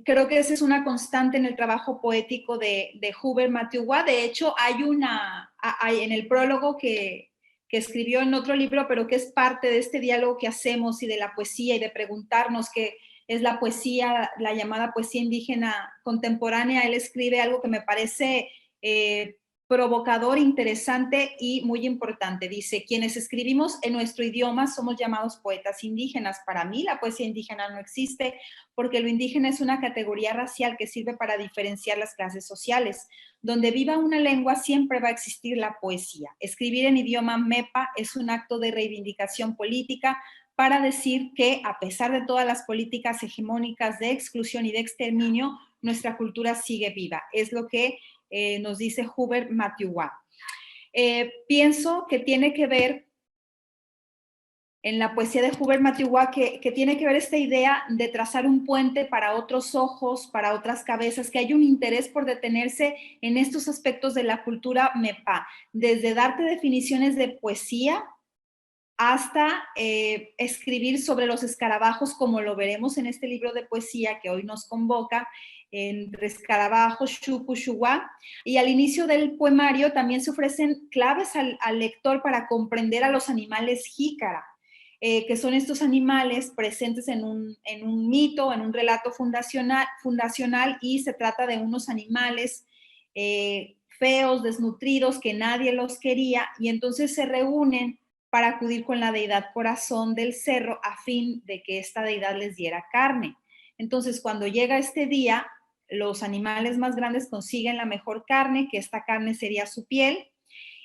creo que esa es una constante en el trabajo poético de Hubert Matigua. De hecho, hay en el prólogo que que escribió en otro libro, pero que es parte de este diálogo que hacemos y de la poesía y de preguntarnos qué es la poesía, la llamada poesía indígena contemporánea. Él escribe algo que me parece provocador, interesante y muy importante. Dice, quienes escribimos en nuestro idioma somos llamados poetas indígenas. Para mí la poesía indígena no existe porque lo indígena es una categoría racial que sirve para diferenciar las clases sociales. Donde viva una lengua siempre va a existir la poesía. Escribir en idioma mepa es un acto de reivindicación política para decir que a pesar de todas las políticas hegemónicas de exclusión y de exterminio, nuestra cultura sigue viva. Es lo que nos dice Hubert Matiuwa. Pienso que tiene que ver en la poesía de Hubert Matiuwa que tiene que ver esta idea de trazar un puente para otros ojos, para otras cabezas, que hay un interés por detenerse en estos aspectos de la cultura mepa, desde darte definiciones de poesía hasta escribir sobre los escarabajos, como lo veremos en este libro de poesía que hoy nos convoca, entre escarabajos, xucu, xuguá. Y al inicio del poemario también se ofrecen claves al lector para comprender a los animales jícara, que son estos animales presentes en un mito, en un relato fundacional, y se trata de unos animales feos, desnutridos, que nadie los quería, y entonces se reúnen para acudir con la deidad Corazón del Cerro a fin de que esta deidad les diera carne. Entonces, cuando llega este día, los animales más grandes consiguen la mejor carne, que esta carne sería su piel,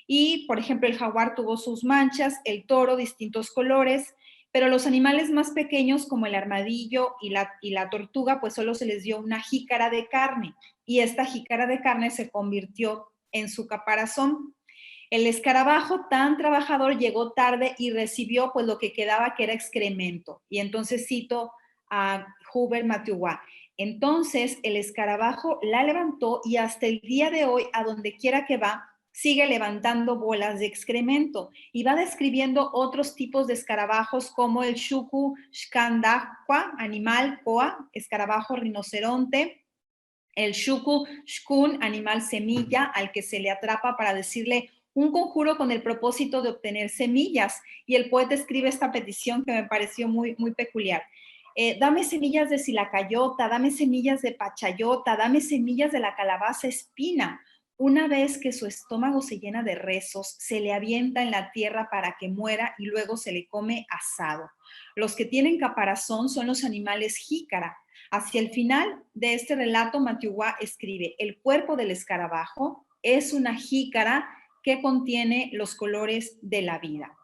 y, por ejemplo, el jaguar tuvo sus manchas, el toro distintos colores, pero los animales más pequeños, como el armadillo y la tortuga, pues solo se les dio una jícara de carne, y esta jícara de carne se convirtió en su caparazón. El escarabajo tan trabajador llegó tarde y recibió pues lo que quedaba, que era excremento. Y entonces cito a Hubert Matiuwa. Entonces el escarabajo la levantó y hasta el día de hoy, a donde quiera que va, sigue levantando bolas de excremento, y va describiendo otros tipos de escarabajos como el xucu xcandahua, animal coa, escarabajo rinoceronte, el xucu xcun, animal semilla, al que se le atrapa para decirle un conjuro con el propósito de obtener semillas. Y el poeta escribe esta petición que me pareció muy, muy peculiar. Dame semillas de silacayota, dame semillas de pachayota, dame semillas de la calabaza espina. Una vez que su estómago se llena de rezos, se le avienta en la tierra para que muera y luego se le come asado. Los que tienen caparazón son los animales jícara. Hacia el final de este relato, Matiuwa escribe: el cuerpo del escarabajo es una jícara que contiene los colores de la vida.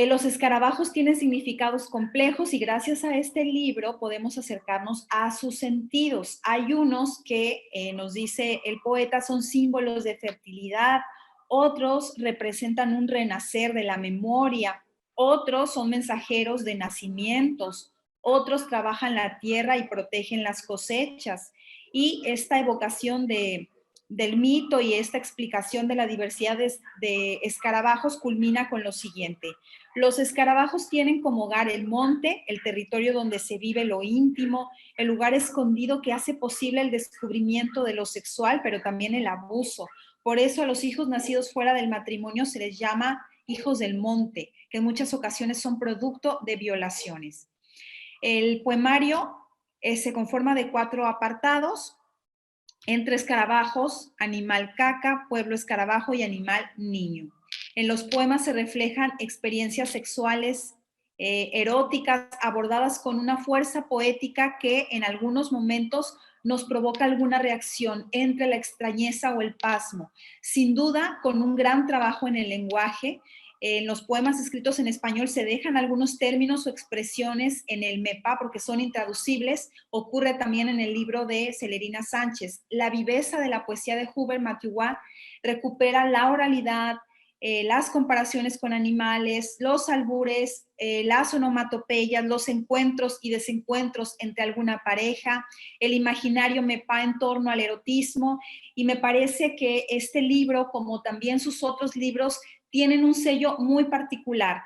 Los escarabajos tienen significados complejos y gracias a este libro podemos acercarnos a sus sentidos. Hay unos que, nos dice el poeta, son símbolos de fertilidad, otros representan un renacer de la memoria, otros son mensajeros de nacimientos, otros trabajan la tierra y protegen las cosechas. Y esta evocación del mito y esta explicación de la diversidad de escarabajos culmina con lo siguiente. Los escarabajos tienen como hogar el monte, el territorio donde se vive lo íntimo, el lugar escondido que hace posible el descubrimiento de lo sexual, pero también el abuso. Por eso a los hijos nacidos fuera del matrimonio se les llama hijos del monte, que en muchas ocasiones son producto de violaciones. El poemario se conforma de 4 apartados: entre escarabajos, animal caca, pueblo escarabajo y animal niño. En los poemas se reflejan experiencias sexuales eróticas abordadas con una fuerza poética que en algunos momentos nos provoca alguna reacción entre la extrañeza o el pasmo. Sin duda, con un gran trabajo en el lenguaje. En los poemas escritos en español se dejan algunos términos o expresiones en el MEPA porque son intraducibles. Ocurre también en el libro de Celerina Sánchez. La viveza de la poesía de Hubert Matiuwa recupera la oralidad, las comparaciones con animales, los albures, las onomatopeyas, los encuentros y desencuentros entre alguna pareja, el imaginario MEPA en torno al erotismo. Y me parece que este libro, como también sus otros libros, tienen un sello muy particular,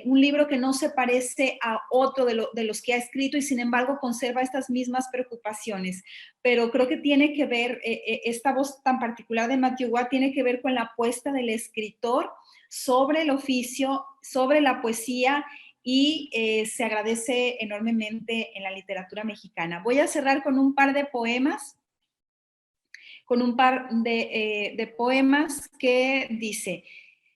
un libro que no se parece a otro de los que ha escrito y sin embargo conserva estas mismas preocupaciones. Pero creo que tiene que ver, esta voz tan particular de Matthew Watt tiene que ver con la apuesta del escritor sobre el oficio, sobre la poesía, y se agradece enormemente en la literatura mexicana. Voy a cerrar con un par de poemas, de poemas que dice: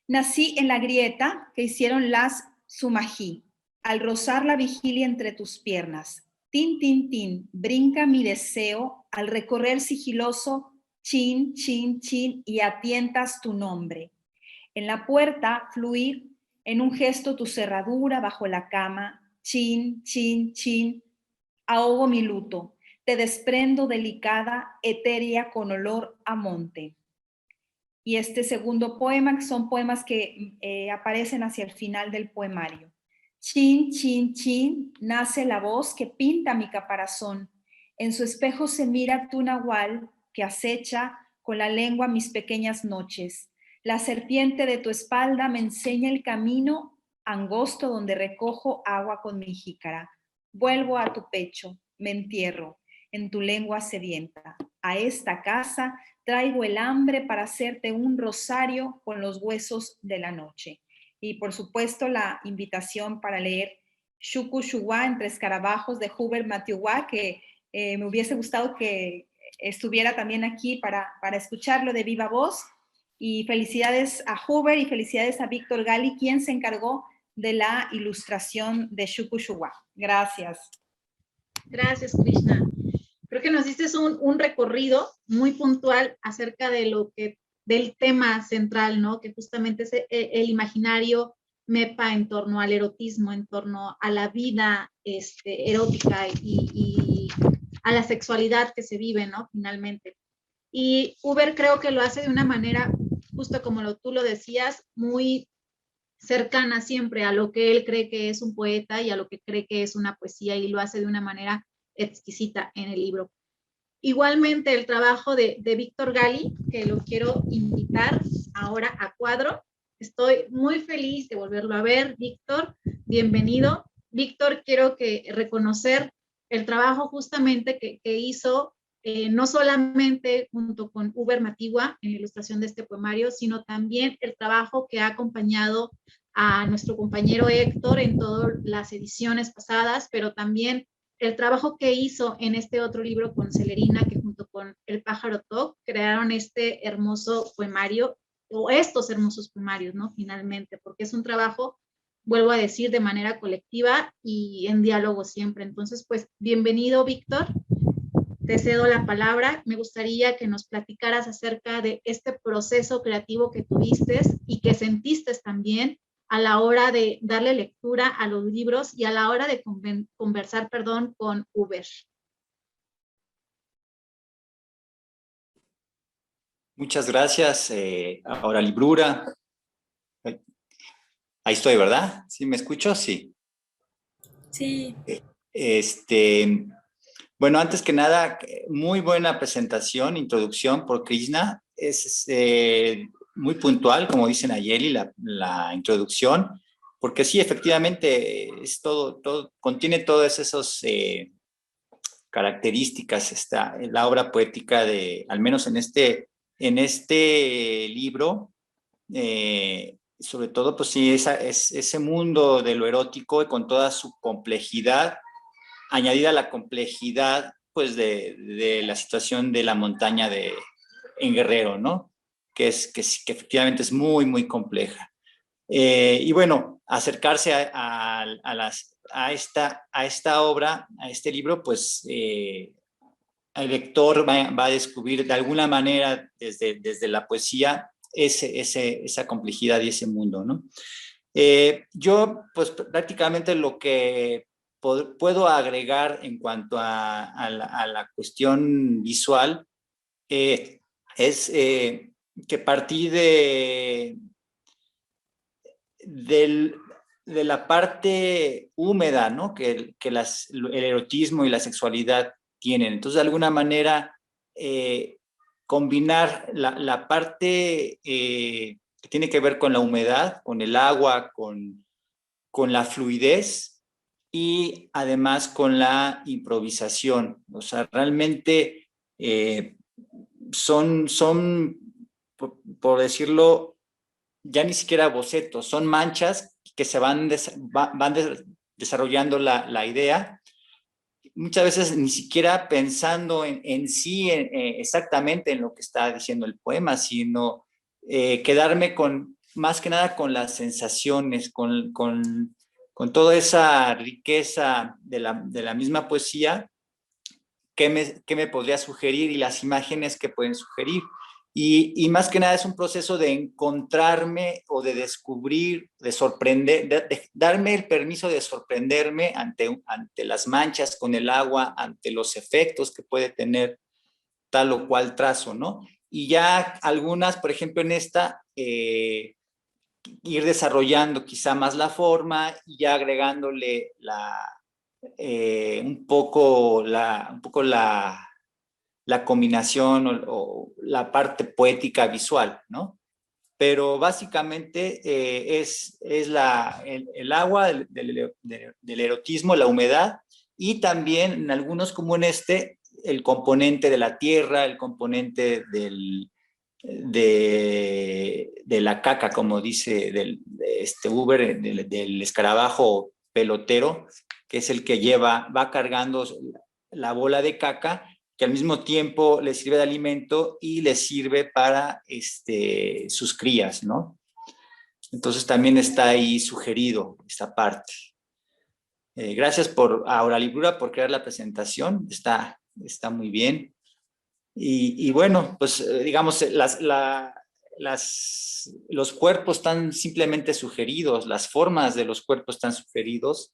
nací en la grieta que hicieron las Sumají, al rozar la vigilia entre tus piernas. Tin, tin, tin, brinca mi deseo al recorrer sigiloso, chin, chin, chin, y a tientas tu nombre. En la puerta, fluir en un gesto tu cerradura bajo la cama, chin, chin, chin, ahogo mi luto, te desprendo delicada, etérea con olor a monte. Y este segundo poema, que son poemas que aparecen hacia el final del poemario. Chin, chin, chin, nace la voz que pinta mi caparazón. En su espejo se mira tu nahual que acecha con la lengua mis pequeñas noches. La serpiente de tu espalda me enseña el camino angosto donde recojo agua con mi jícara. Vuelvo a tu pecho, me entierro en tu lengua sedienta. A esta casa traigo el hambre para hacerte un rosario con los huesos de la noche. Y por supuesto la invitación para leer Shuku Shuwa, Entre escarabajos, de Hubert Matthew Watt, que me hubiese gustado que estuviera también aquí para escucharlo de viva voz. Y felicidades a Hubert y felicidades a Víctor Gali, quien se encargó de la ilustración de Shuku Shuwa. Gracias. Gracias, Krishna. Creo que nos diste un recorrido muy puntual acerca de del tema central, ¿no? Que justamente es el imaginario MEPA en torno al erotismo, en torno a la vida erótica y a la sexualidad que se vive, ¿no? Finalmente. Y Uber creo que lo hace de una manera, justo como tú lo decías, muy cercana siempre a lo que él cree que es un poeta y a lo que cree que es una poesía, y lo hace de una manera exquisita en el libro. Igualmente el trabajo de Víctor Gali, que lo quiero invitar ahora a cuadro. Estoy muy feliz de volverlo a ver, Víctor, bienvenido. Víctor, quiero reconocer el trabajo justamente que hizo, no solamente junto con Hubert Matigua en la ilustración de este poemario, sino también el trabajo que ha acompañado a nuestro compañero Héctor en todas las ediciones pasadas, pero también el trabajo que hizo en este otro libro con Celerina, que junto con El pájaro Toc crearon este hermoso poemario, o estos hermosos poemarios, ¿no? Finalmente, porque es un trabajo, vuelvo a decir, de manera colectiva y en diálogo siempre. Entonces, pues, bienvenido, Víctor. Te cedo la palabra. Me gustaría que nos platicaras acerca de este proceso creativo que tuviste y que sentiste también a la hora de darle lectura a los libros y a la hora de conversar, con Uber. Muchas gracias, ahora Librura. Ahí estoy, ¿verdad? ¿Sí me escucho? Sí. Sí. Bueno, antes que nada, muy buena presentación, introducción por Krishna. Es muy puntual, como dicen Nayeli, la introducción, porque sí, efectivamente, es contiene todas esas características, la obra poética al menos en este libro, sobre todo, pues sí, ese mundo de lo erótico y con toda su complejidad, añadida a la complejidad, pues, de la situación de la montaña en Guerrero, ¿no? Que efectivamente es muy, muy compleja. Y bueno, acercarse a esta obra, a este libro, pues el lector va a descubrir de alguna manera desde la poesía esa complejidad y ese mundo, ¿no? Yo, pues prácticamente lo que puedo agregar en cuanto a la cuestión visual es que partí de la parte húmeda, ¿no? que el erotismo y la sexualidad tienen. Entonces, de alguna manera, combinar la parte que tiene que ver con la humedad, con el agua, con con la fluidez y además con la improvisación. O sea, realmente son por decirlo, ya ni siquiera bocetos, son manchas que se van desarrollando la idea, muchas veces ni siquiera pensando en sí exactamente en lo que está diciendo el poema, sino quedarme más que nada con las sensaciones, con toda esa riqueza de la misma poesía que me podría sugerir y las imágenes que pueden sugerir. Y más que nada es un proceso de encontrarme o de descubrir, de sorprender, de darme el permiso de sorprenderme ante las manchas con el agua, ante los efectos que puede tener tal o cual trazo, ¿no? Y ya algunas, por ejemplo, en esta, ir desarrollando quizá más la forma y ya agregándole un poco la combinación o la parte poética visual, ¿no? Pero básicamente es el agua del erotismo, la humedad, y también en algunos como en este, el componente de la tierra, el componente de la caca, como dice Uber, del escarabajo pelotero, que es el que va cargando la bola de caca, que al mismo tiempo le sirve de alimento y le sirve para sus crías, ¿no? Entonces también está ahí sugerido esta parte. Gracias a Oralibrura por crear la presentación, está muy bien. Y bueno, pues digamos, los cuerpos están simplemente sugeridos, las formas de los cuerpos están sugeridos,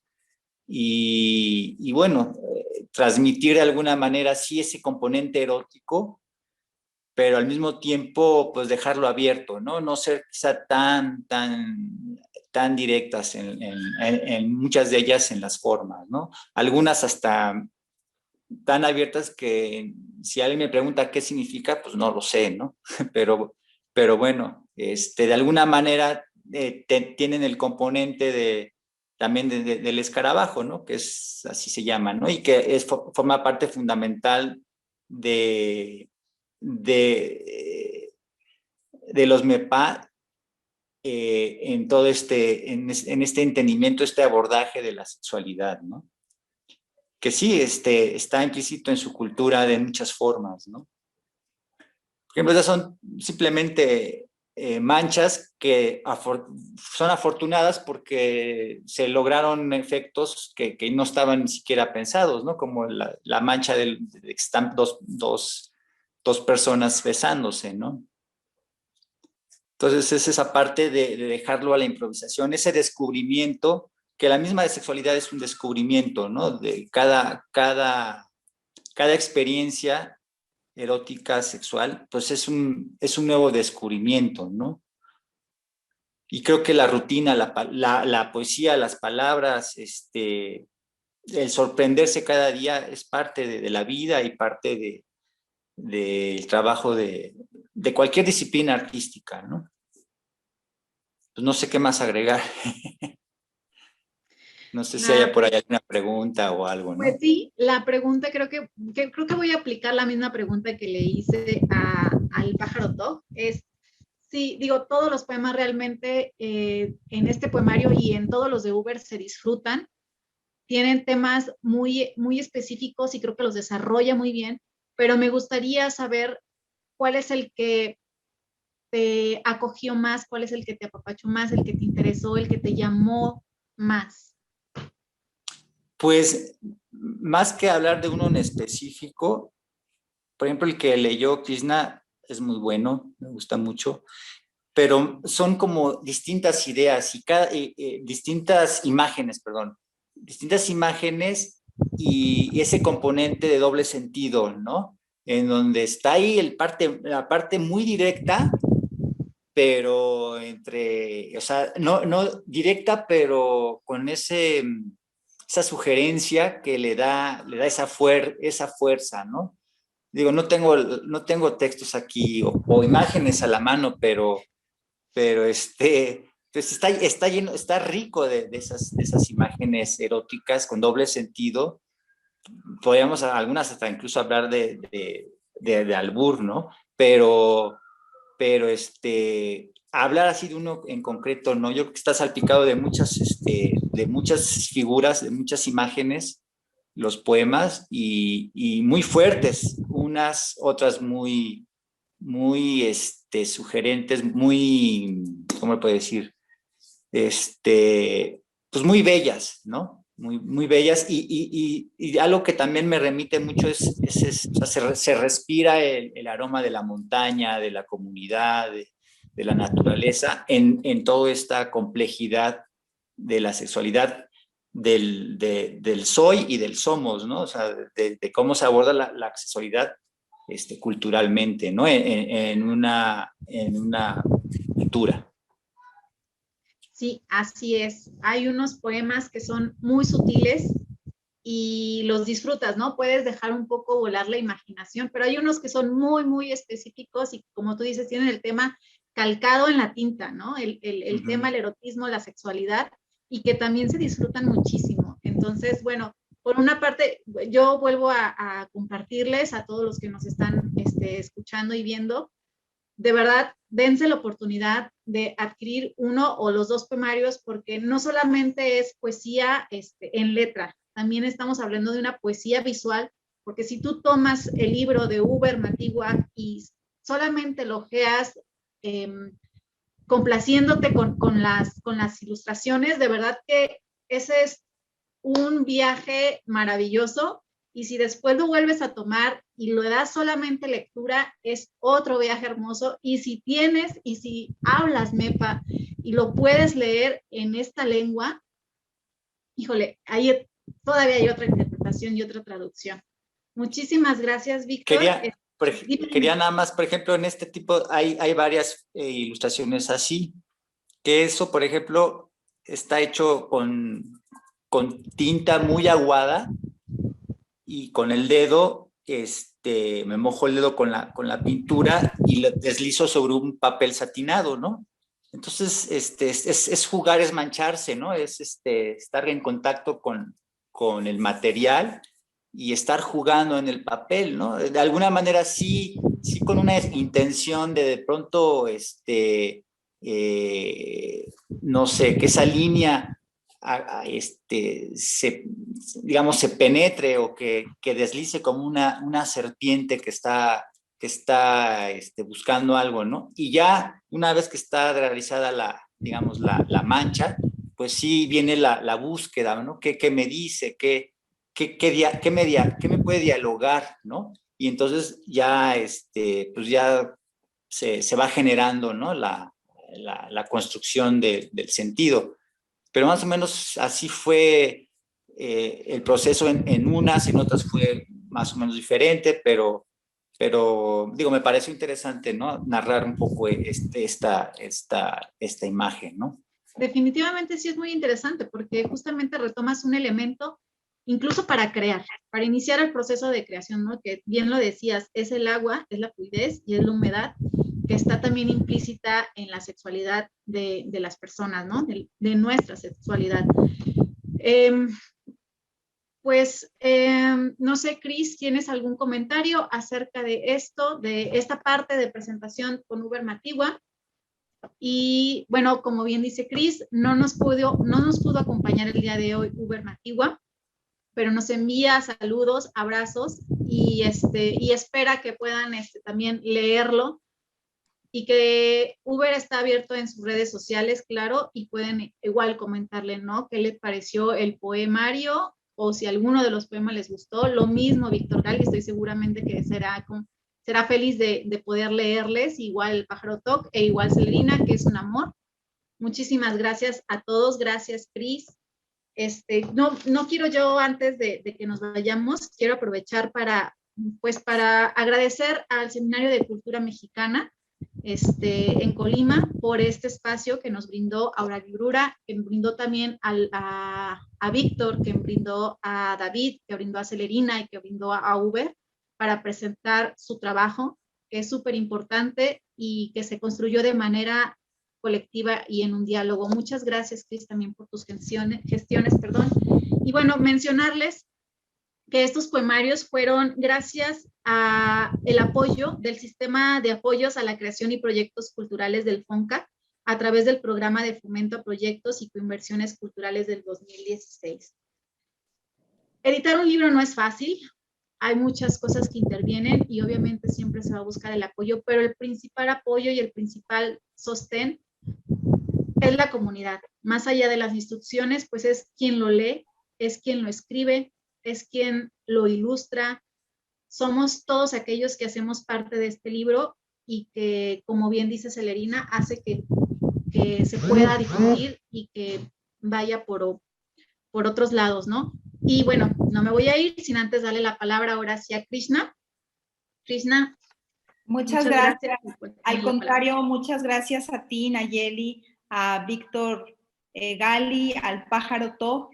y bueno, transmitir de alguna manera sí ese componente erótico, pero al mismo tiempo pues dejarlo abierto, ¿no? No ser quizá tan directas en muchas de ellas en las formas, ¿no? Algunas hasta tan abiertas que si alguien me pregunta qué significa, pues no lo sé, ¿no? Pero bueno, de alguna manera tienen el componente también del escarabajo, ¿no? Que así se llama, ¿no? Y que forma parte fundamental de los MEPA en todo en este entendimiento, este abordaje de la sexualidad, ¿no? Que sí, está implícito en su cultura de muchas formas, ¿no? Por ejemplo, esas son simplemente manchas que son afortunadas porque se lograron efectos que no estaban ni siquiera pensados, ¿no? Como la mancha de que están dos personas besándose, ¿no? Entonces es esa parte de dejarlo a la improvisación, ese descubrimiento, que la misma sexualidad es un descubrimiento, ¿no? De cada experiencia erótica, sexual, pues es un nuevo descubrimiento, ¿no? Y creo que la rutina, la poesía, las palabras, el sorprenderse cada día es parte de la vida y parte del trabajo de cualquier disciplina artística, ¿no? Pues no sé qué más agregar. No sé si haya por ahí alguna pregunta o algo, ¿no? Pues sí, la pregunta creo que voy a aplicar la misma pregunta que le hice al pájaro Tog. Sí, digo, todos los poemas realmente en este poemario y en todos los de Uber se disfrutan. Tienen temas muy, muy específicos y creo que los desarrolla muy bien, pero me gustaría saber cuál es el que te acogió más, cuál es el que te apapachó más, el que te interesó, el que te llamó más. Pues, más que hablar de uno en específico, por ejemplo, el que leyó Krishna es muy bueno, me gusta mucho, pero son como distintas ideas y distintas imágenes y ese componente de doble sentido, ¿no? En donde está ahí la parte muy directa, pero o sea, no directa, pero con esa sugerencia que le da esa fuerza, ¿no? Digo, no tengo textos aquí o imágenes a la mano, pero Entonces está lleno, está rico de esas imágenes eróticas con doble sentido. Podríamos algunas hasta incluso hablar de albur, ¿no? Pero hablar así de uno en concreto, ¿no? Yo creo que está salpicado de muchas figuras, de muchas imágenes, los poemas, y muy fuertes, unas, otras muy sugerentes, muy, ¿cómo le puedo decir? Pues muy bellas, ¿no? Muy bellas, y algo que también me remite mucho o sea, se respira el aroma de la montaña, de la comunidad, de la naturaleza, en toda esta complejidad de la sexualidad, del soy y del somos, ¿no? O sea, de cómo se aborda la sexualidad culturalmente, ¿no? En una cultura. Sí, así es. Hay unos poemas que son muy sutiles y los disfrutas, ¿no? Puedes dejar un poco volar la imaginación, pero hay unos que son muy específicos y como tú dices, tienen el tema calcado en la tinta, ¿no? El tema, el erotismo, la sexualidad, y que también se disfrutan muchísimo. Entonces, bueno, por una parte, yo vuelvo a compartirles a todos los que nos están escuchando y viendo, de verdad, dense la oportunidad de adquirir uno o los dos poemarios, porque no solamente es poesía en letra, también estamos hablando de una poesía visual, porque si tú tomas el libro de Uber Matigua y solamente lo ojeas complaciéndote con las ilustraciones, de verdad que ese es un viaje maravilloso. Y si después lo vuelves a tomar y lo das solamente lectura, es otro viaje hermoso. Y si hablas MEPA y lo puedes leer en esta lengua, híjole, ahí todavía hay otra interpretación y otra traducción. Muchísimas gracias, Víctor. Quería nada más, por ejemplo, en este tipo hay varias ilustraciones así, que eso, por ejemplo, está hecho con tinta muy aguada, y con el dedo, me mojo el dedo con la pintura y lo deslizo sobre un papel satinado, ¿no? Entonces, es jugar, es mancharse, ¿no? Es estar en contacto con el material y estar jugando en el papel, ¿no? De alguna manera sí con una intención de pronto, no sé, que esa línea se penetre o que deslice como una serpiente que está buscando algo, ¿no? Y ya una vez que está realizada la mancha, pues sí viene la búsqueda, ¿no? ¿Qué me dice? ¿Qué me puede dialogar, ¿no? Y entonces ya, pues ya se va generando, ¿no? La construcción del sentido. Pero más o menos así fue el proceso en unas, en otras fue más o menos diferente, pero digo, me pareció interesante, ¿no? Narrar un poco esta imagen, ¿no? Definitivamente sí es muy interesante porque justamente retomas un elemento incluso para crear, para iniciar el proceso de creación, ¿no? Que bien lo decías, es el agua, es la fluidez y es la humedad que está también implícita en la sexualidad de las personas, ¿no? De nuestra sexualidad. No sé, Cris, ¿tienes algún comentario acerca de esto, de esta parte de presentación con Uber Matigua? Y bueno, como bien dice Cris, no nos pudo acompañar el día de hoy Uber Matigua, pero nos envía saludos, abrazos y espera que puedan también leerlo, y que Uber está abierto en sus redes sociales, claro, y pueden igual comentarle, ¿no? ¿Qué les pareció el poemario? O si alguno de los poemas les gustó. Lo mismo Víctor Gali, estoy seguramente que será feliz de poder leerles, igual el Pájaro Toc e igual Celerina, que es un amor. Muchísimas gracias a todos, gracias Cris. No quiero yo, antes de que nos vayamos, quiero aprovechar para agradecer al Seminario de Cultura Mexicana en Colima por este espacio que nos brindó Aura Librura, que brindó también a Víctor, que brindó a David, que brindó a Celerina y que brindó a Uber para presentar su trabajo, que es súper importante y que se construyó de manera colectiva y en un diálogo. Muchas gracias, Cris, también por tus gestiones, perdón. Y bueno, mencionarles que estos poemarios fueron gracias al apoyo del Sistema de Apoyos a la Creación y Proyectos Culturales del FONCA a través del Programa de Fomento a Proyectos y Coinversiones Culturales del 2016. Editar un libro no es fácil, hay muchas cosas que intervienen y obviamente siempre se va a buscar el apoyo, pero el principal apoyo y el principal sostén es la comunidad. Más allá de las instituciones, pues es quien lo lee, es quien lo escribe, es quien lo ilustra. Somos todos aquellos que hacemos parte de este libro y que, como bien dice Celerina, hace que se pueda difundir y que vaya por otros lados, ¿no? Y bueno, no me voy a ir sin antes darle la palabra ahora sí a Krishna. Krishna. Muchas gracias. Al contrario, muchas gracias a ti, Nayeli, a Víctor Gali, al Pájaro To.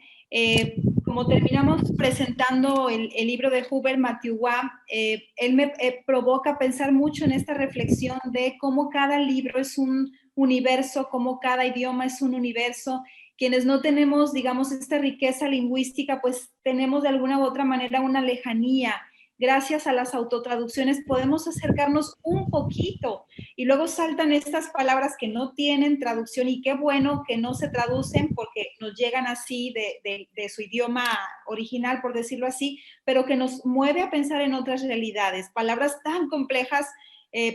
Como terminamos presentando el libro de Hubert Matiuá, él me provoca pensar mucho en esta reflexión de cómo cada libro es un universo, cómo cada idioma es un universo. Quienes no tenemos, digamos, esta riqueza lingüística, pues tenemos de alguna u otra manera una lejanía. Gracias a las autotraducciones podemos acercarnos un poquito y luego saltan estas palabras que no tienen traducción y qué bueno que no se traducen porque nos llegan así de su idioma original, por decirlo así, pero que nos mueve a pensar en otras realidades. Palabras tan complejas,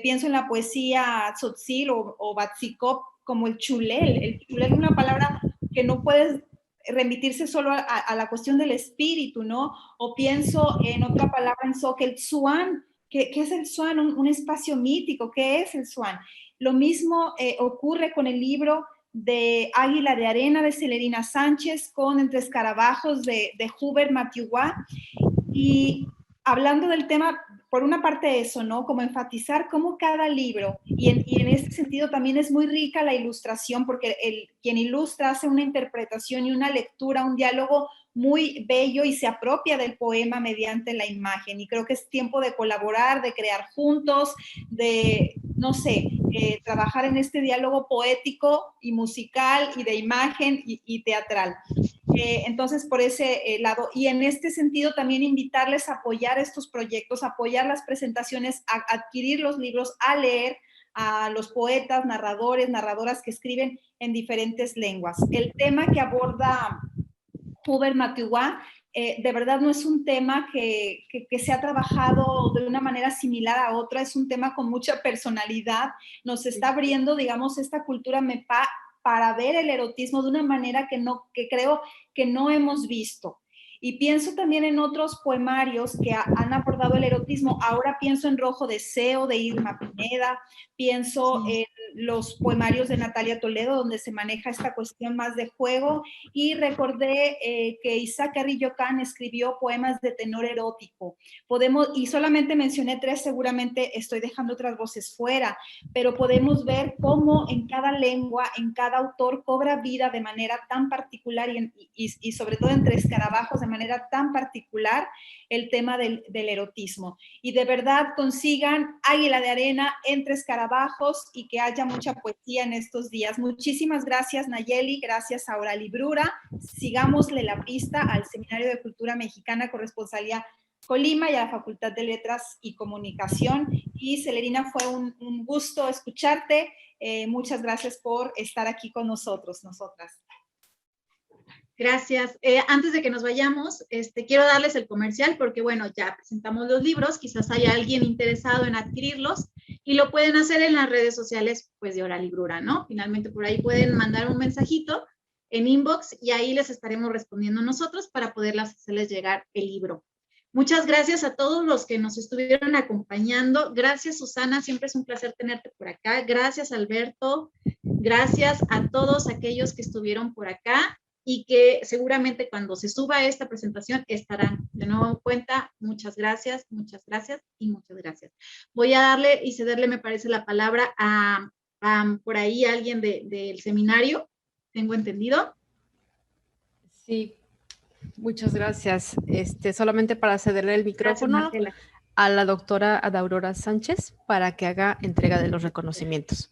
pienso en la poesía tzotzil o batzikop, como el chulel. El chulel es una palabra que no puedes remitirse solo a la cuestión del espíritu, ¿no? O pienso en otra palabra en zoque, el tzuán. ¿Qué es el tzuán? Un espacio mítico. ¿Qué es el tzuán? Lo mismo ocurre con el libro de Águila de Arena de Celerina Sánchez, con Entre Escarabajos de Hubert Matiuá. Y hablando del tema, por una parte eso, ¿no? Como enfatizar cómo cada libro, y en ese sentido también es muy rica la ilustración, porque quien ilustra hace una interpretación y una lectura, un diálogo muy bello y se apropia del poema mediante la imagen. Y creo que es tiempo de colaborar, de crear juntos, de, no sé, trabajar en este diálogo poético y musical y de imagen y teatral. Entonces, por ese lado, y en este sentido también invitarles a apoyar estos proyectos, a apoyar las presentaciones, a adquirir los libros, a leer a los poetas, narradores, narradoras que escriben en diferentes lenguas. El tema que aborda Hubert Matiuá, de verdad no es un tema que se ha trabajado de una manera similar a otra, es un tema con mucha personalidad, nos está abriendo, digamos, esta cultura MEPA para ver el erotismo de una manera que creo que no hemos visto. Y pienso también en otros poemarios que han abordado el erotismo. Ahora pienso en Rojo Deseo de Irma Pineda, pienso en los poemarios de Natalia Toledo, donde se maneja esta cuestión más de juego, y recordé que Isaac Carrillo Can escribió poemas de tenor erótico. Y solamente mencioné 3, seguramente estoy dejando otras voces fuera, pero podemos ver cómo en cada lengua, en cada autor cobra vida de manera tan particular y sobre todo Entre Escarabajos de manera tan particular el tema del erotismo. Y de verdad consigan Águila de Arena, Entre Escarabajos, y que haya mucha poesía en estos días. Muchísimas gracias, Nayeli, gracias a Orali Brura. Sigámosle la pista al Seminario de Cultura Mexicana Corresponsalía Colima y a la Facultad de Letras y Comunicación. Y Celerina, fue un gusto escucharte. Muchas gracias por estar aquí con nosotras. Gracias. Antes de que nos vayamos, quiero darles el comercial porque, bueno, ya presentamos los libros, quizás haya alguien interesado en adquirirlos y lo pueden hacer en las redes sociales, pues, de Orali Brura, ¿no? Finalmente, por ahí pueden mandar un mensajito en inbox y ahí les estaremos respondiendo nosotros para poderles hacerles llegar el libro. Muchas gracias a todos los que nos estuvieron acompañando. Gracias, Susana, siempre es un placer tenerte por acá. Gracias, Alberto. Gracias a todos aquellos que estuvieron por acá y que seguramente cuando se suba esta presentación estarán de nuevo en cuenta. Muchas gracias y muchas gracias. Voy a darle y cederle, me parece, la palabra a por ahí alguien del seminario, tengo entendido. Sí, muchas gracias. Solamente para cederle el micrófono a la doctora Adaurora Sánchez para que haga entrega de los reconocimientos.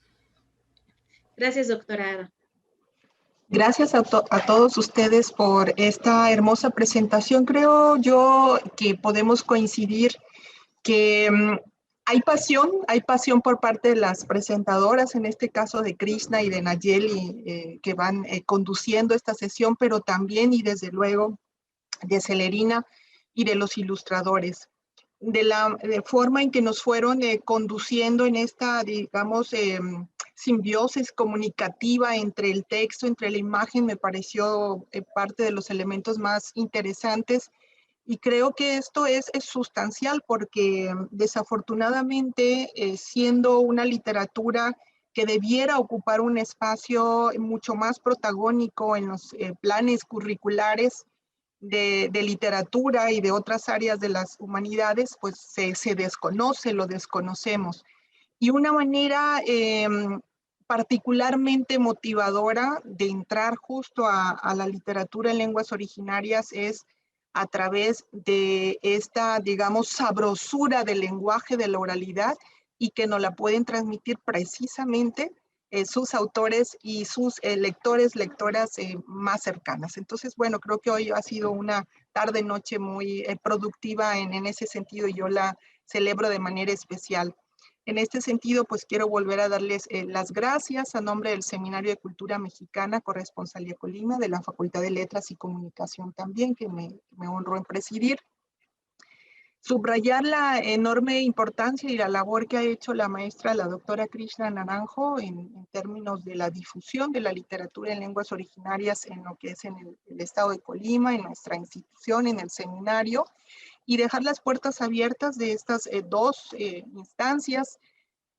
Gracias, doctora Ada. Gracias a todos ustedes por esta hermosa presentación. Creo yo que podemos coincidir que hay pasión por parte de las presentadoras, en este caso de Krishna y de Nayeli, que van conduciendo esta sesión, pero también y desde luego de Celerina y de los ilustradores. De la forma en que nos fueron conduciendo en esta, digamos, simbiosis comunicativa entre el texto, entre la imagen, me pareció parte de los elementos más interesantes. Y creo que esto es sustancial porque desafortunadamente, siendo una literatura que debiera ocupar un espacio mucho más protagónico en los planes curriculares de literatura y de otras áreas de las humanidades, pues se desconoce, lo desconocemos. Y una manera particularmente motivadora de entrar justo a la literatura en lenguas originarias es a través de esta, digamos, sabrosura del lenguaje, de la oralidad, y que nos la pueden transmitir precisamente sus autores y sus lectores, lectoras más cercanas. Entonces, bueno, creo que hoy ha sido una tarde-noche muy productiva en ese sentido, y yo la celebro de manera especial. En este sentido, pues quiero volver a darles las gracias a nombre del Seminario de Cultura Mexicana, Corresponsalía Colima, de la Facultad de Letras y Comunicación también, que me honró en presidir. Subrayar la enorme importancia y la labor que ha hecho la maestra, la doctora Krishna Naranjo, en términos de la difusión de la literatura en lenguas originarias en lo que es en el estado de Colima, en nuestra institución, en el seminario, y dejar las puertas abiertas de estas dos instancias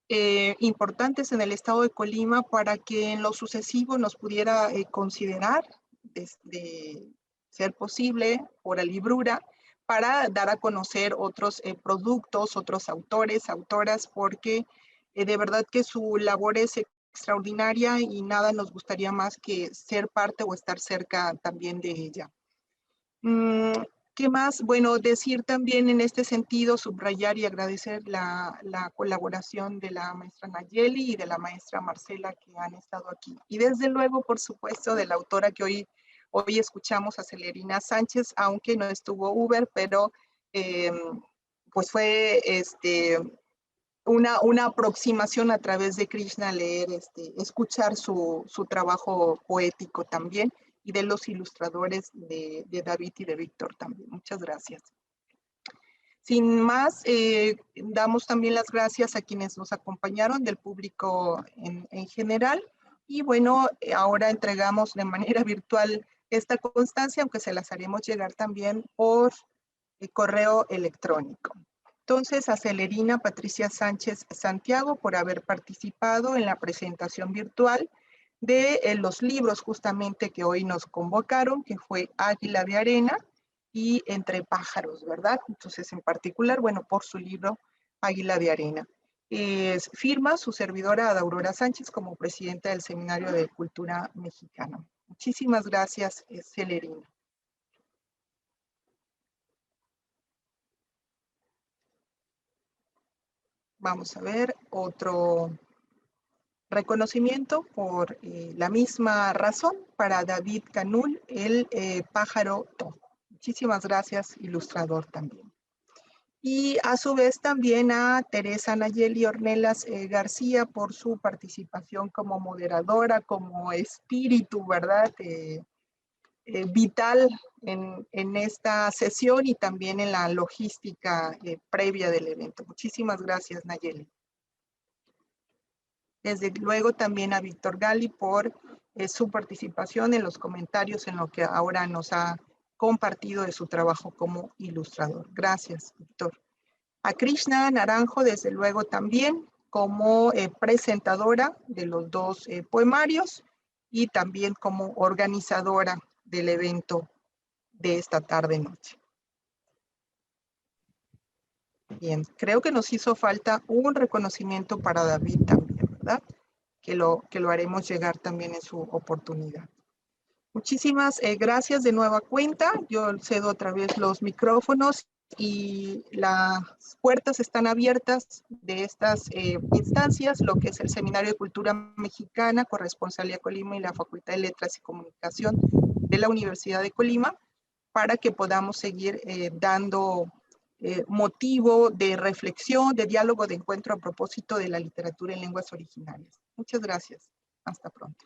importantes en el estado de Colima para que en lo sucesivo nos pudiera considerar, de ser posible, por la librura, para dar a conocer otros productos, otros autores, autoras, porque de verdad que su labor es extraordinaria y nada nos gustaría más que ser parte o estar cerca también de ella. ¿Qué más? Bueno, decir también en este sentido, subrayar y agradecer la colaboración de la maestra Nayeli y de la maestra Marcela, que han estado aquí. Y desde luego, por supuesto, de la autora que hoy escuchamos, a Celerina Sánchez, aunque no estuvo Uber, pero pues fue una aproximación a través de Krishna, leer, escuchar su trabajo poético también, y de los ilustradores de David y de Víctor también. Muchas gracias. Sin más, damos también las gracias a quienes nos acompañaron, del público en general. Y bueno, ahora entregamos de manera virtual esta constancia, aunque se las haremos llegar también por correo electrónico. Entonces, a Celerina Patricia Sánchez Santiago por haber participado en la presentación virtual de los libros justamente que hoy nos convocaron, que fue Águila de Arena y Entre Pájaros, ¿verdad? Entonces, en particular, bueno, por su libro Águila de Arena. Firma su servidora Aurora Sánchez como presidenta del Seminario de Cultura Mexicana. Muchísimas gracias, Celerina. Vamos a ver otro reconocimiento por la misma razón para David Canul, el pájaro tojo. Muchísimas gracias, ilustrador también. Y a su vez también a Teresa Nayeli Ornelas García por su participación como moderadora, como espíritu, ¿verdad? Vital en esta sesión y también en la logística previa del evento. Muchísimas gracias, Nayeli. Desde luego también a Víctor Gali por su participación en los comentarios en lo que ahora nos ha compartido de su trabajo como ilustrador. Gracias, Víctor. A Krishna Naranjo, desde luego también como presentadora de los dos poemarios y también como organizadora del evento de esta tarde-noche. Bien, creo que nos hizo falta un reconocimiento para David también, ¿verdad? Que lo haremos llegar también en su oportunidad. Muchísimas gracias de nueva cuenta. Yo cedo otra vez los micrófonos y las puertas están abiertas de estas instancias, lo que es el Seminario de Cultura Mexicana, Corresponsalía Colima y la Facultad de Letras y Comunicación de la Universidad de Colima, para que podamos seguir dando motivo de reflexión, de diálogo, de encuentro a propósito de la literatura en lenguas originarias. Muchas gracias. Hasta pronto.